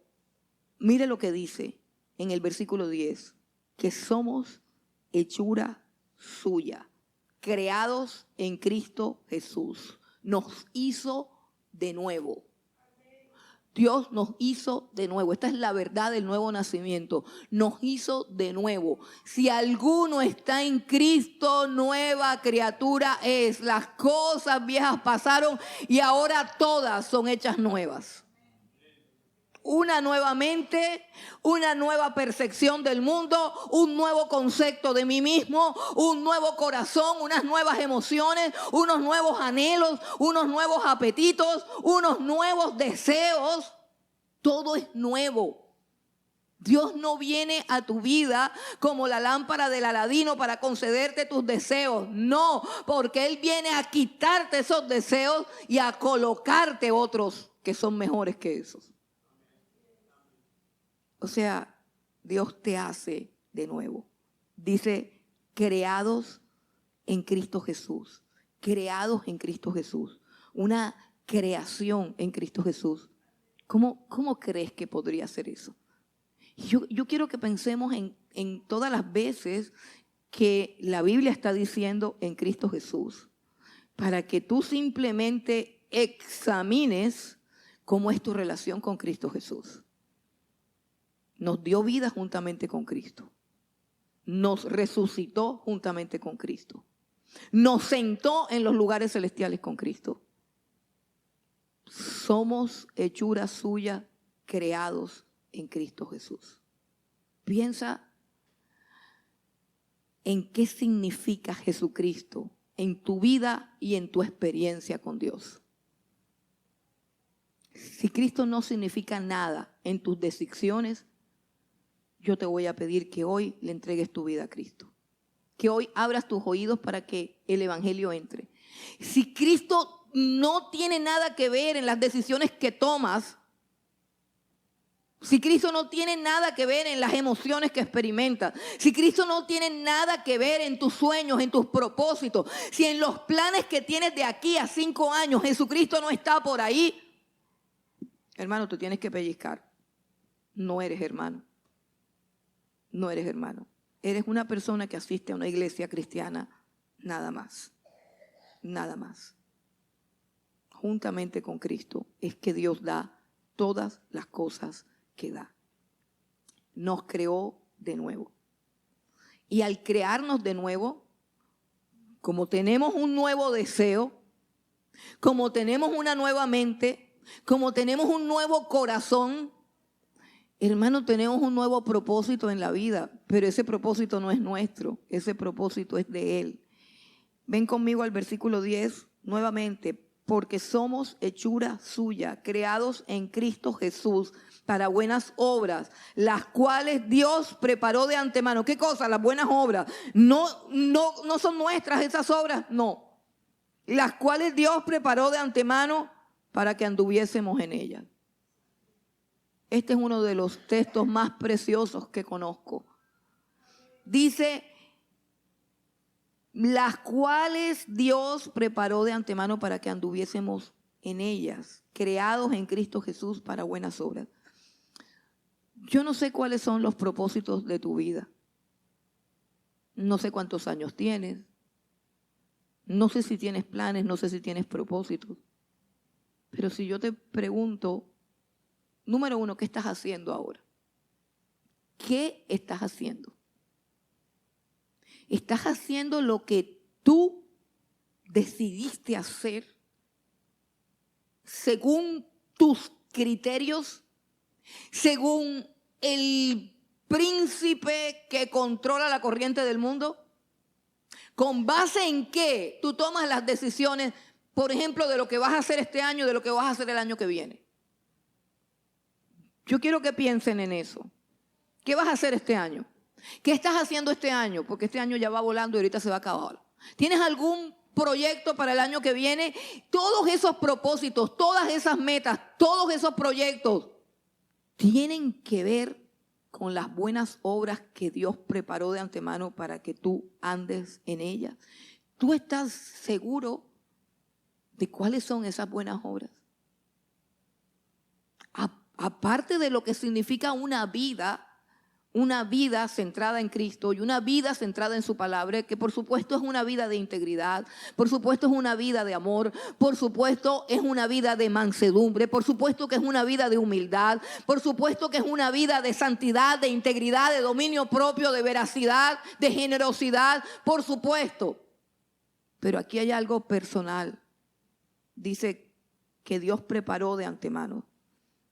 Mire lo que dice en el versículo 10, que somos hechura suya, creados en Cristo Jesús. Nos hizo de nuevo. Dios nos hizo de nuevo. Esta es la verdad del nuevo nacimiento. Nos hizo de nuevo. Si alguno está en Cristo, nueva criatura es. Las cosas viejas pasaron y ahora todas son hechas nuevas. Una nueva mente, una nueva percepción del mundo, un nuevo concepto de mí mismo, un nuevo corazón, unas nuevas emociones, unos nuevos anhelos, unos nuevos apetitos, unos nuevos deseos. Todo es nuevo. Dios no viene a tu vida como la lámpara del Aladino para concederte tus deseos. No, porque Él viene a quitarte esos deseos y a colocarte otros que son mejores que esos. O sea, Dios te hace de nuevo. Dice, creados en Cristo Jesús. Creados en Cristo Jesús. Una creación en Cristo Jesús. ¿Cómo crees que podría ser eso? Yo quiero que pensemos en todas las veces que la Biblia está diciendo en Cristo Jesús. Para que tú simplemente examines cómo es tu relación con Cristo Jesús. Nos dio vida juntamente con Cristo. Nos resucitó juntamente con Cristo. Nos sentó en los lugares celestiales con Cristo. Somos hechura suya, creados en Cristo Jesús. Piensa en qué significa Jesucristo en tu vida y en tu experiencia con Dios. Si Cristo no significa nada en tus decisiones, yo te voy a pedir que hoy le entregues tu vida a Cristo. Que hoy abras tus oídos para que el evangelio entre. Si Cristo no tiene nada que ver en las decisiones que tomas, si Cristo no tiene nada que ver en las emociones que experimentas, si Cristo no tiene nada que ver en tus sueños, en tus propósitos, si en los planes que tienes de aquí a 5 años Jesucristo no está por ahí, hermano, tú tienes que pellizcar. No eres hermano. No eres hermano. Eres una persona que asiste a una iglesia cristiana, nada más. Nada más. Juntamente con Cristo es que Dios da todas las cosas que da. Nos creó de nuevo. Y al crearnos de nuevo, como tenemos un nuevo deseo, como tenemos una nueva mente, como tenemos un nuevo corazón, hermano, tenemos un nuevo propósito en la vida, pero ese propósito no es nuestro, ese propósito es de Él. Ven conmigo al versículo 10 nuevamente, porque somos hechura suya, creados en Cristo Jesús para buenas obras, las cuales Dios preparó de antemano. ¿Qué cosa? Las buenas obras. No son nuestras esas obras, no. Las cuales Dios preparó de antemano para que anduviésemos en ellas. Este es uno de los textos más preciosos que conozco. Dice, las cuales Dios preparó de antemano para que anduviésemos en ellas, creados en Cristo Jesús para buenas obras. Yo no sé cuáles son los propósitos de tu vida. No sé cuántos años tienes. No sé si tienes planes, no sé si tienes propósitos. Pero si yo te pregunto, número 1, ¿qué estás haciendo ahora? ¿Qué estás haciendo? ¿Estás haciendo lo que tú decidiste hacer según tus criterios, según el príncipe que controla la corriente del mundo? ¿Con base en qué tú tomas las decisiones, por ejemplo, de lo que vas a hacer este año, de lo que vas a hacer el año que viene? Yo quiero que piensen en eso. ¿Qué vas a hacer este año? ¿Qué estás haciendo este año? Porque este año ya va volando y ahorita se va a acabar. ¿Tienes algún proyecto para el año que viene? Todos esos propósitos, todas esas metas, todos esos proyectos tienen que ver con las buenas obras que Dios preparó de antemano para que tú andes en ellas. ¿Tú estás seguro de cuáles son esas buenas obras? Aparte de lo que significa una vida una vida centrada en Cristo y una vida centrada en su palabra, que por supuesto es una vida de integridad, por supuesto es una vida de amor, por supuesto es una vida de mansedumbre, por supuesto que es una vida de humildad, por supuesto que es una vida de santidad, de integridad, de dominio propio, de veracidad, de generosidad, por supuesto. Pero aquí hay algo personal. Dice que Dios preparó de antemano.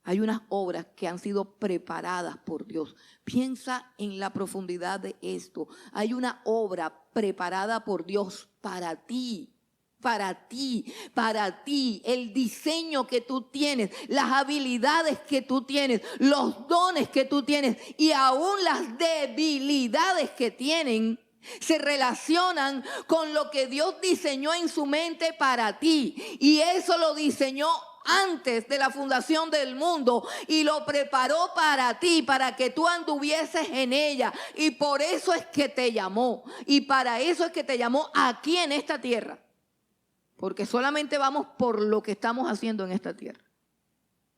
Hay unas obras que han sido preparadas por Dios. Piensa en la profundidad de esto. Hay una obra preparada por Dios para ti. Para ti, para ti, el diseño que tú tienes, las habilidades que tú tienes, los dones que tú tienes y aún las debilidades que tienen, se relacionan con lo que Dios diseñó en su mente para ti. Y eso lo diseñó antes de la fundación del mundo y lo preparó para ti, para que tú anduvieses en ella. Y por eso es que te llamó. Y para eso es que te llamó aquí en esta tierra. Porque solamente vamos por lo que estamos haciendo en esta tierra.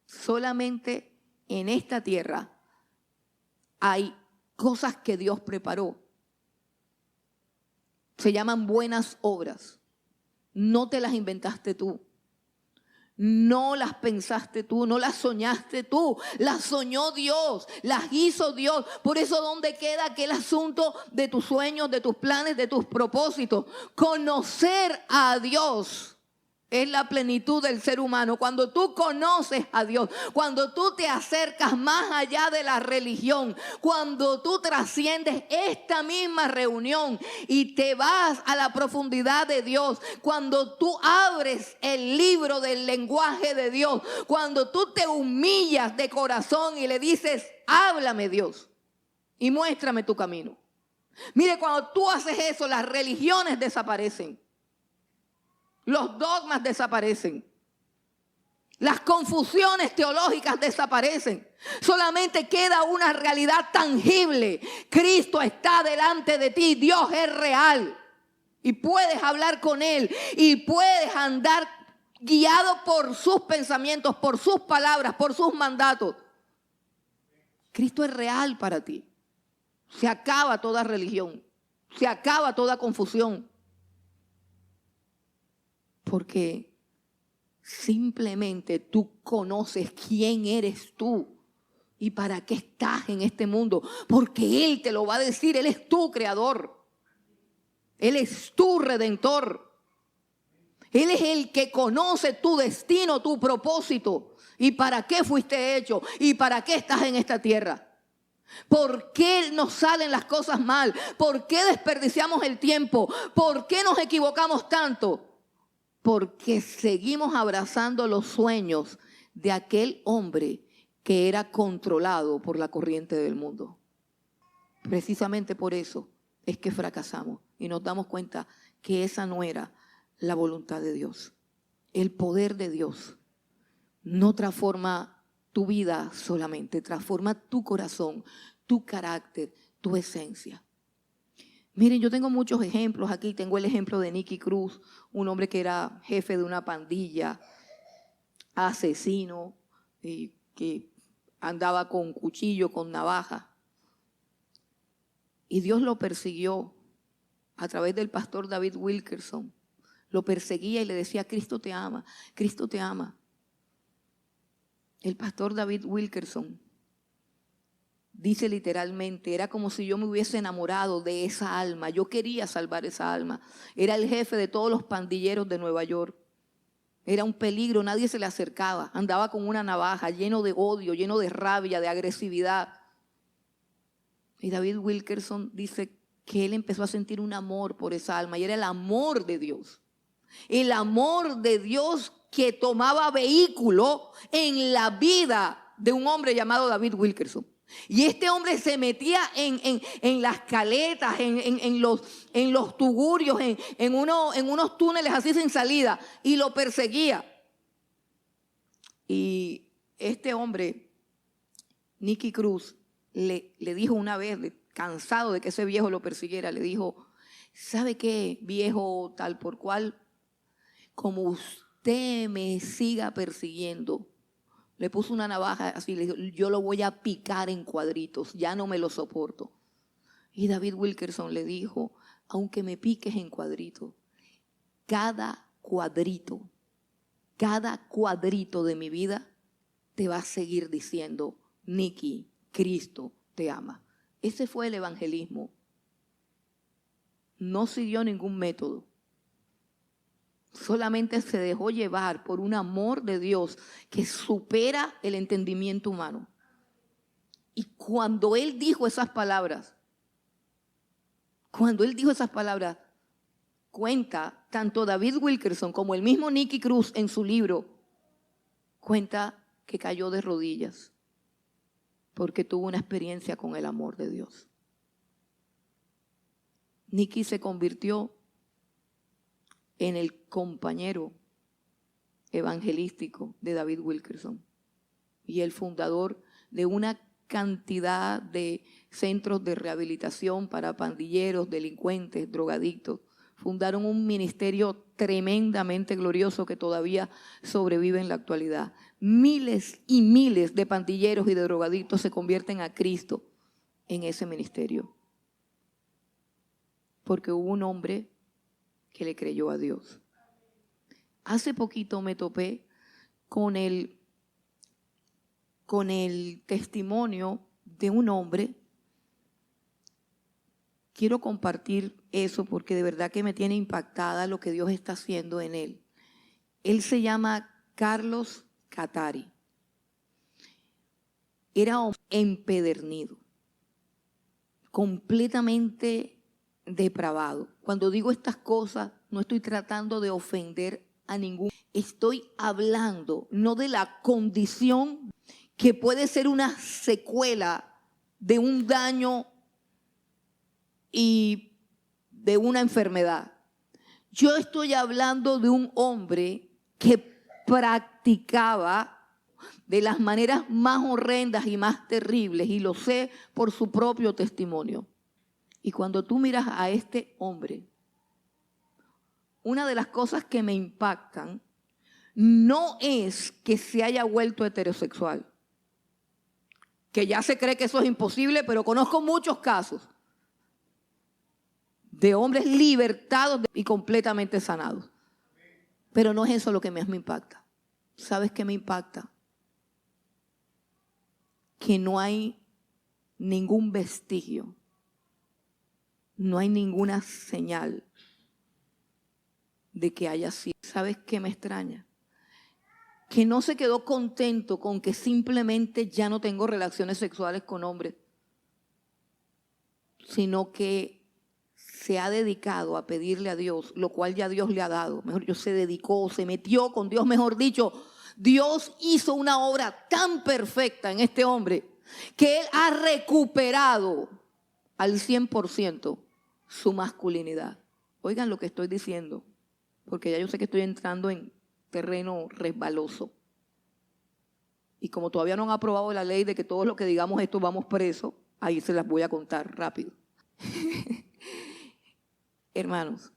Solamente en esta tierra hay cosas que Dios preparó. Se llaman buenas obras. No te las inventaste tú. No las pensaste tú, no las soñaste tú, las soñó Dios, las hizo Dios. Por eso, ¿dónde queda aquel asunto de tus sueños, de tus planes, de tus propósitos? Conocer a Dios es la plenitud del ser humano. Cuando tú conoces a Dios, cuando tú te acercas más allá de la religión, cuando tú trasciendes esta misma reunión y te vas a la profundidad de Dios, cuando tú abres el libro del lenguaje de Dios, cuando tú te humillas de corazón y le dices, háblame Dios y muéstrame tu camino. Mire, cuando tú haces eso, las religiones desaparecen. Los dogmas desaparecen. Las confusiones teológicas desaparecen. Solamente queda una realidad tangible. Cristo está delante de ti. Dios es real. Y puedes hablar con Él. Y puedes andar guiado por sus pensamientos, por sus palabras, por sus mandatos. Cristo es real para ti. Se acaba toda religión. Se acaba toda confusión. Porque simplemente tú conoces quién eres tú y para qué estás en este mundo. Porque Él te lo va a decir. Él es tu creador. Él es tu redentor. Él es el que conoce tu destino, tu propósito. Y para qué fuiste hecho y para qué estás en esta tierra. ¿Por qué nos salen las cosas mal? ¿Por qué desperdiciamos el tiempo? ¿Por qué nos equivocamos tanto? Porque seguimos abrazando los sueños de aquel hombre que era controlado por la corriente del mundo. Precisamente por eso es que fracasamos y nos damos cuenta que esa no era la voluntad de Dios. El poder de Dios no transforma tu vida solamente, transforma tu corazón, tu carácter, tu esencia. Miren, yo tengo muchos ejemplos aquí. Tengo el ejemplo de Nicky Cruz, un hombre que era jefe de una pandilla, asesino, que andaba con cuchillo, con navaja. Y Dios lo persiguió a través del pastor David Wilkerson. Lo perseguía y le decía, Cristo te ama, Cristo te ama. El pastor David Wilkerson dice literalmente, era como si yo me hubiese enamorado de esa alma. Yo quería salvar esa alma. Era el jefe de todos los pandilleros de Nueva York. Era un peligro, nadie se le acercaba. Andaba con una navaja, lleno de odio, lleno de rabia, de agresividad. Y David Wilkerson dice que él empezó a sentir un amor por esa alma. Y era el amor de Dios. El amor de Dios que tomaba vehículo en la vida de un hombre llamado David Wilkerson. Y este hombre se metía en las caletas, en los tugurios, en unos túneles así sin salida, y lo perseguía. Y este hombre, Nicky Cruz, le dijo una vez, cansado de que ese viejo lo persiguiera, le dijo, ¿sabe qué, viejo tal por cual? Como usted me siga persiguiendo, Le puso una navaja así, le dijo, yo lo voy a picar en cuadritos, ya no me lo soporto. Y David Wilkerson le dijo, aunque me piques en cuadritos, cada cuadrito de mi vida te va a seguir diciendo, Nikki, Cristo te ama. Ese fue el evangelismo. No siguió ningún método. Solamente se dejó llevar por un amor de Dios que supera el entendimiento humano. Y cuando él dijo esas palabras, cuenta tanto David Wilkerson como el mismo Nicky Cruz en su libro, cuenta que cayó de rodillas porque tuvo una experiencia con el amor de Dios. Nicky se convirtió en el compañero evangelístico de David Wilkerson y el fundador de una cantidad de centros de rehabilitación para pandilleros, delincuentes, drogadictos. Fundaron un ministerio tremendamente glorioso que todavía sobrevive en la actualidad. Miles y miles de pandilleros y de drogadictos se convierten a Cristo en ese ministerio. Porque hubo un hombre que le creyó a Dios. Hace poquito me topé con el testimonio de un hombre. Quiero compartir eso porque de verdad que me tiene impactada lo que Dios está haciendo en él. Él se llama Carlos Catari. Era un empedernido, completamente depravado. Cuando digo estas cosas, no estoy tratando de ofender a ningún. Estoy hablando no de la condición que puede ser una secuela de un daño y de una enfermedad. Yo estoy hablando de un hombre que practicaba de las maneras más horrendas y más terribles, y lo sé por su propio testimonio. Y cuando tú miras a este hombre, una de las cosas que me impactan no es que se haya vuelto heterosexual, que ya se cree que eso es imposible, pero conozco muchos casos de hombres libertados y completamente sanados. Pero no es eso lo que más me impacta. ¿Sabes qué me impacta? Que no hay ningún vestigio, no hay ninguna señal de que haya sido. ¿Sabes qué me extraña? Que no se quedó contento con que simplemente ya no tengo relaciones sexuales con hombres, sino que se ha dedicado a pedirle a Dios, lo cual ya Dios le ha dado. Mejor dicho, se dedicó, se metió con Dios, mejor dicho. Dios hizo una obra tan perfecta en este hombre que él ha recuperado al 100% su masculinidad. Oigan lo que estoy diciendo, porque ya yo sé que estoy entrando en terreno resbaloso. Y como todavía no han aprobado la ley de que todos los que digamos esto vamos presos, ahí se las voy a contar rápido. Hermanos,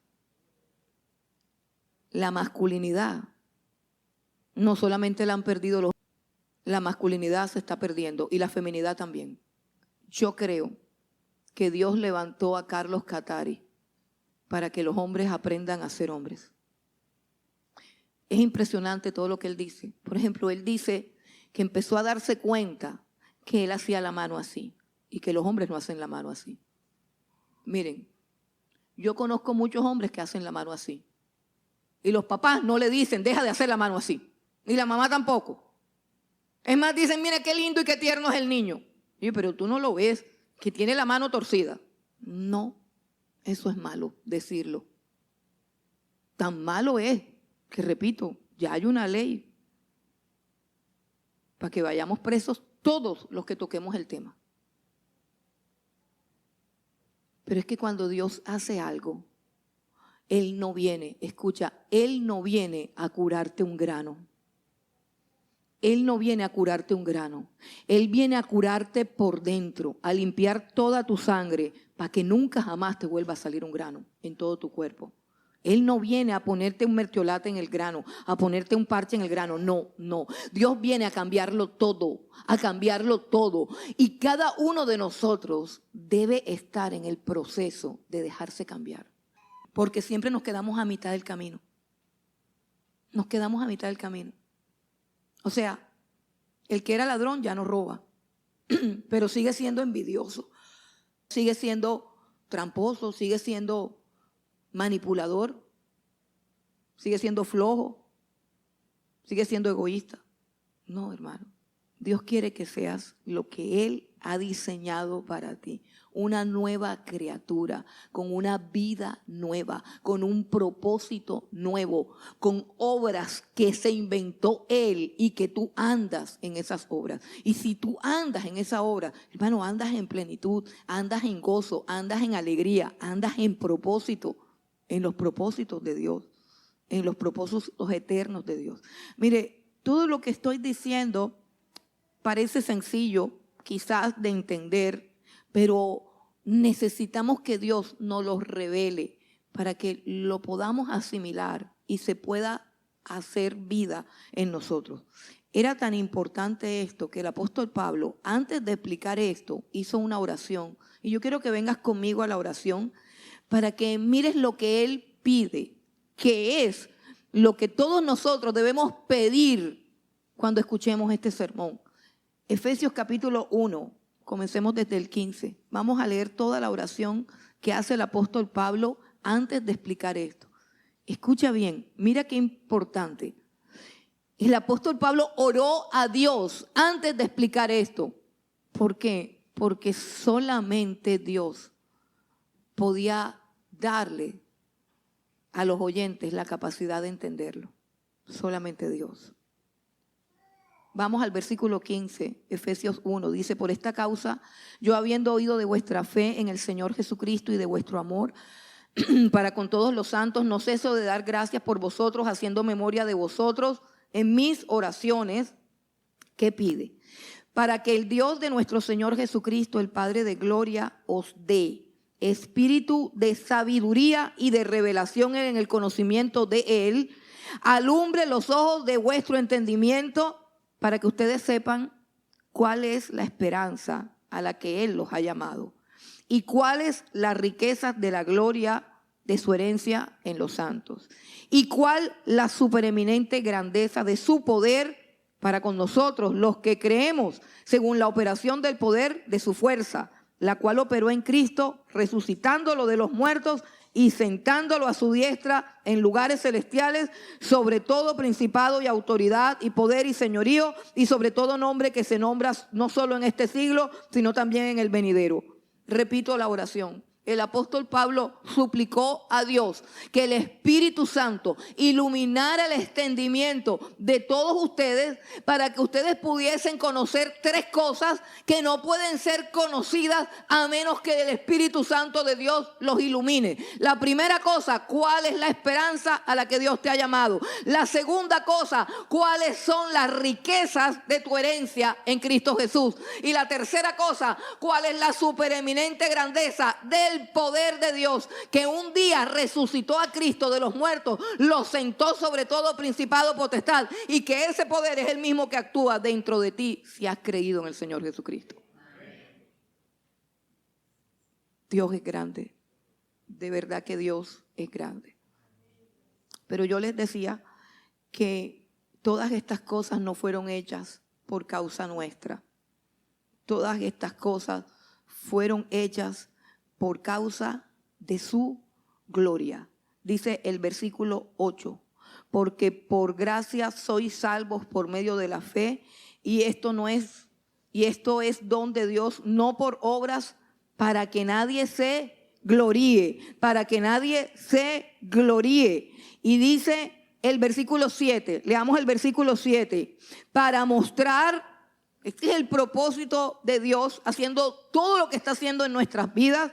la masculinidad no solamente la han perdido los, la masculinidad se está perdiendo y la feminidad también. Yo creo que Dios levantó a Carlos Catari para que los hombres aprendan a ser hombres. Es impresionante todo lo que él dice. Por ejemplo, él dice que empezó a darse cuenta que él hacía la mano así y que los hombres no hacen la mano así. Miren, yo conozco muchos hombres que hacen la mano así. Y los papás no le dicen, deja de hacer la mano así. Ni la mamá tampoco. Es más, dicen, mira qué lindo y qué tierno es el niño. Y yo, pero tú no lo ves, que tiene la mano torcida. No, eso es malo decirlo. Tan malo es que, repito, ya hay una ley para que vayamos presos todos los que toquemos el tema. Pero es que cuando Dios hace algo, Él no viene, escucha, Él no viene a curarte un grano. Él no viene a curarte un grano. Él viene a curarte por dentro, a limpiar toda tu sangre para que nunca jamás te vuelva a salir un grano en todo tu cuerpo. Él no viene a ponerte un mertiolate en el grano, a ponerte un parche en el grano. No, no. Dios viene a cambiarlo todo, a cambiarlo todo. Y cada uno de nosotros debe estar en el proceso de dejarse cambiar. Porque siempre nos quedamos a mitad del camino. Nos quedamos a mitad del camino. O sea, el que era ladrón ya no roba, pero sigue siendo envidioso, sigue siendo tramposo, sigue siendo manipulador, sigue siendo flojo, sigue siendo egoísta. No, hermano, Dios quiere que seas lo que Él ha diseñado para ti. Una nueva criatura, con una vida nueva, con un propósito nuevo, con obras que se inventó Él y que tú andas en esas obras. Y si tú andas en esa obra, hermano, andas en plenitud, andas en gozo, andas en alegría, andas en propósito, en los propósitos de Dios, en los propósitos eternos de Dios. Mire, todo lo que estoy diciendo parece sencillo, quizás de entender, pero necesitamos que Dios nos lo revele para que lo podamos asimilar y se pueda hacer vida en nosotros. Era tan importante esto que el apóstol Pablo, antes de explicar esto, hizo una oración. Y yo quiero que vengas conmigo a la oración para que mires lo que él pide, que es lo que todos nosotros debemos pedir cuando escuchemos este sermón. Efesios capítulo 1. Comencemos desde el 15. Vamos a leer toda la oración que hace el apóstol Pablo antes de explicar esto. Escucha bien, mira qué importante. El apóstol Pablo oró a Dios antes de explicar esto. ¿Por qué? Porque solamente Dios podía darle a los oyentes la capacidad de entenderlo. Solamente Dios. Vamos al versículo 15, Efesios 1, dice: por esta causa, yo habiendo oído de vuestra fe en el Señor Jesucristo y de vuestro amor para con todos los santos, no ceso de dar gracias por vosotros, haciendo memoria de vosotros en mis oraciones. ¿Qué pide? Para que el Dios de nuestro Señor Jesucristo, el Padre de gloria, os dé espíritu de sabiduría y de revelación en el conocimiento de Él, alumbre los ojos de vuestro entendimiento, para que ustedes sepan cuál es la esperanza a la que Él los ha llamado y cuáles las riquezas de la gloria de su herencia en los santos y cuál la supereminente grandeza de su poder para con nosotros, los que creemos, según la operación del poder de su fuerza, la cual operó en Cristo, resucitándolo de los muertos y sentándolo a su diestra en lugares celestiales, sobre todo principado y autoridad y poder y señorío, y sobre todo nombre que se nombra no solo en este siglo, sino también en el venidero. Repito la oración. El apóstol Pablo suplicó a Dios que el Espíritu Santo iluminara el entendimiento de todos ustedes para que ustedes pudiesen conocer tres cosas que no pueden ser conocidas a menos que el Espíritu Santo de Dios los ilumine. La primera cosa, ¿cuál es la esperanza a la que Dios te ha llamado? La segunda cosa, ¿cuáles son las riquezas de tu herencia en Cristo Jesús? Y la tercera cosa, ¿cuál es la supereminente grandeza del poder de Dios que un día resucitó a Cristo de los muertos, lo sentó sobre todo principado, potestad, y que ese poder es el mismo que actúa dentro de ti si has creído en el Señor Jesucristo? Dios es grande, de verdad que Dios es grande. Pero yo les decía que todas estas cosas no fueron hechas por causa nuestra. Todas estas cosas fueron hechas por causa de su gloria. Dice el versículo 8, porque por gracia sois salvos por medio de la fe, y esto es don de Dios, no por obras, para que nadie se gloríe, para que nadie se gloríe. Y dice el versículo 7, leamos el versículo 7, para mostrar, este es el propósito de Dios haciendo todo lo que está haciendo en nuestras vidas.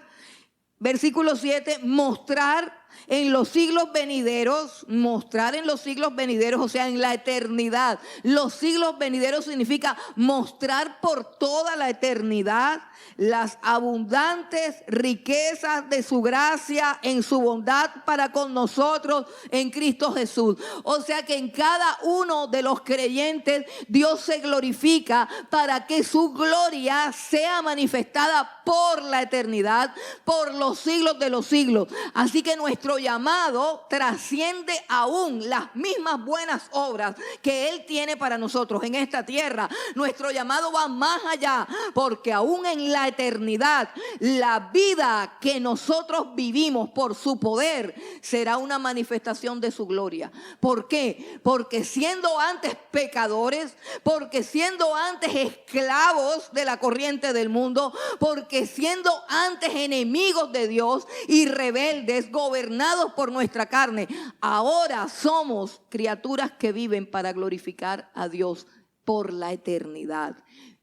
Versículo 7, mostrar en los siglos venideros, mostrar en los siglos venideros, o sea, en la eternidad. Los siglos venideros significa mostrar por toda la eternidad las abundantes riquezas de su gracia en su bondad para con nosotros en Cristo Jesús. O sea que en cada uno de los creyentes Dios se glorifica para que su gloria sea manifestada por la eternidad, por los siglos de los siglos. Así que nuestro llamado trasciende aún las mismas buenas obras que Él tiene para nosotros en esta tierra. Nuestro llamado va más allá, porque aún en la eternidad, la vida que nosotros vivimos por su poder será una manifestación de su gloria. ¿Por qué? Porque siendo antes pecadores, porque siendo antes esclavos de la corriente del mundo, porque siendo antes enemigos de Dios y rebeldes, gobernados por nuestra carne, ahora somos criaturas que viven para glorificar a Dios por la eternidad.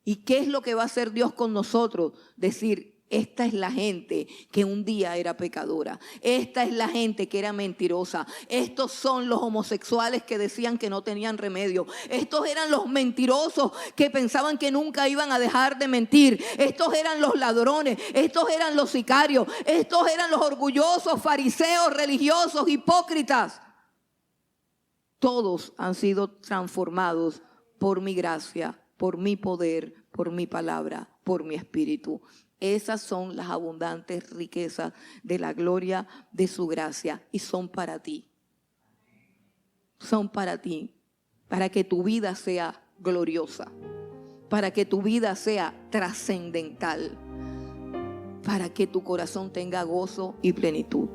¿Y qué es lo que va a hacer Dios con nosotros? Decir, esta es la gente que un día era pecadora. Esta es la gente que era mentirosa. Estos son los homosexuales que decían que no tenían remedio. Estos eran los mentirosos que pensaban que nunca iban a dejar de mentir. Estos eran los ladrones. Estos eran los sicarios. Estos eran los orgullosos, fariseos, religiosos, hipócritas. Todos han sido transformados por mi gracia, por mi poder, por mi palabra, por mi espíritu. Esas son las abundantes riquezas de la gloria de su gracia y son para ti. Son para ti, para que tu vida sea gloriosa, para que tu vida sea trascendental, para que tu corazón tenga gozo y plenitud.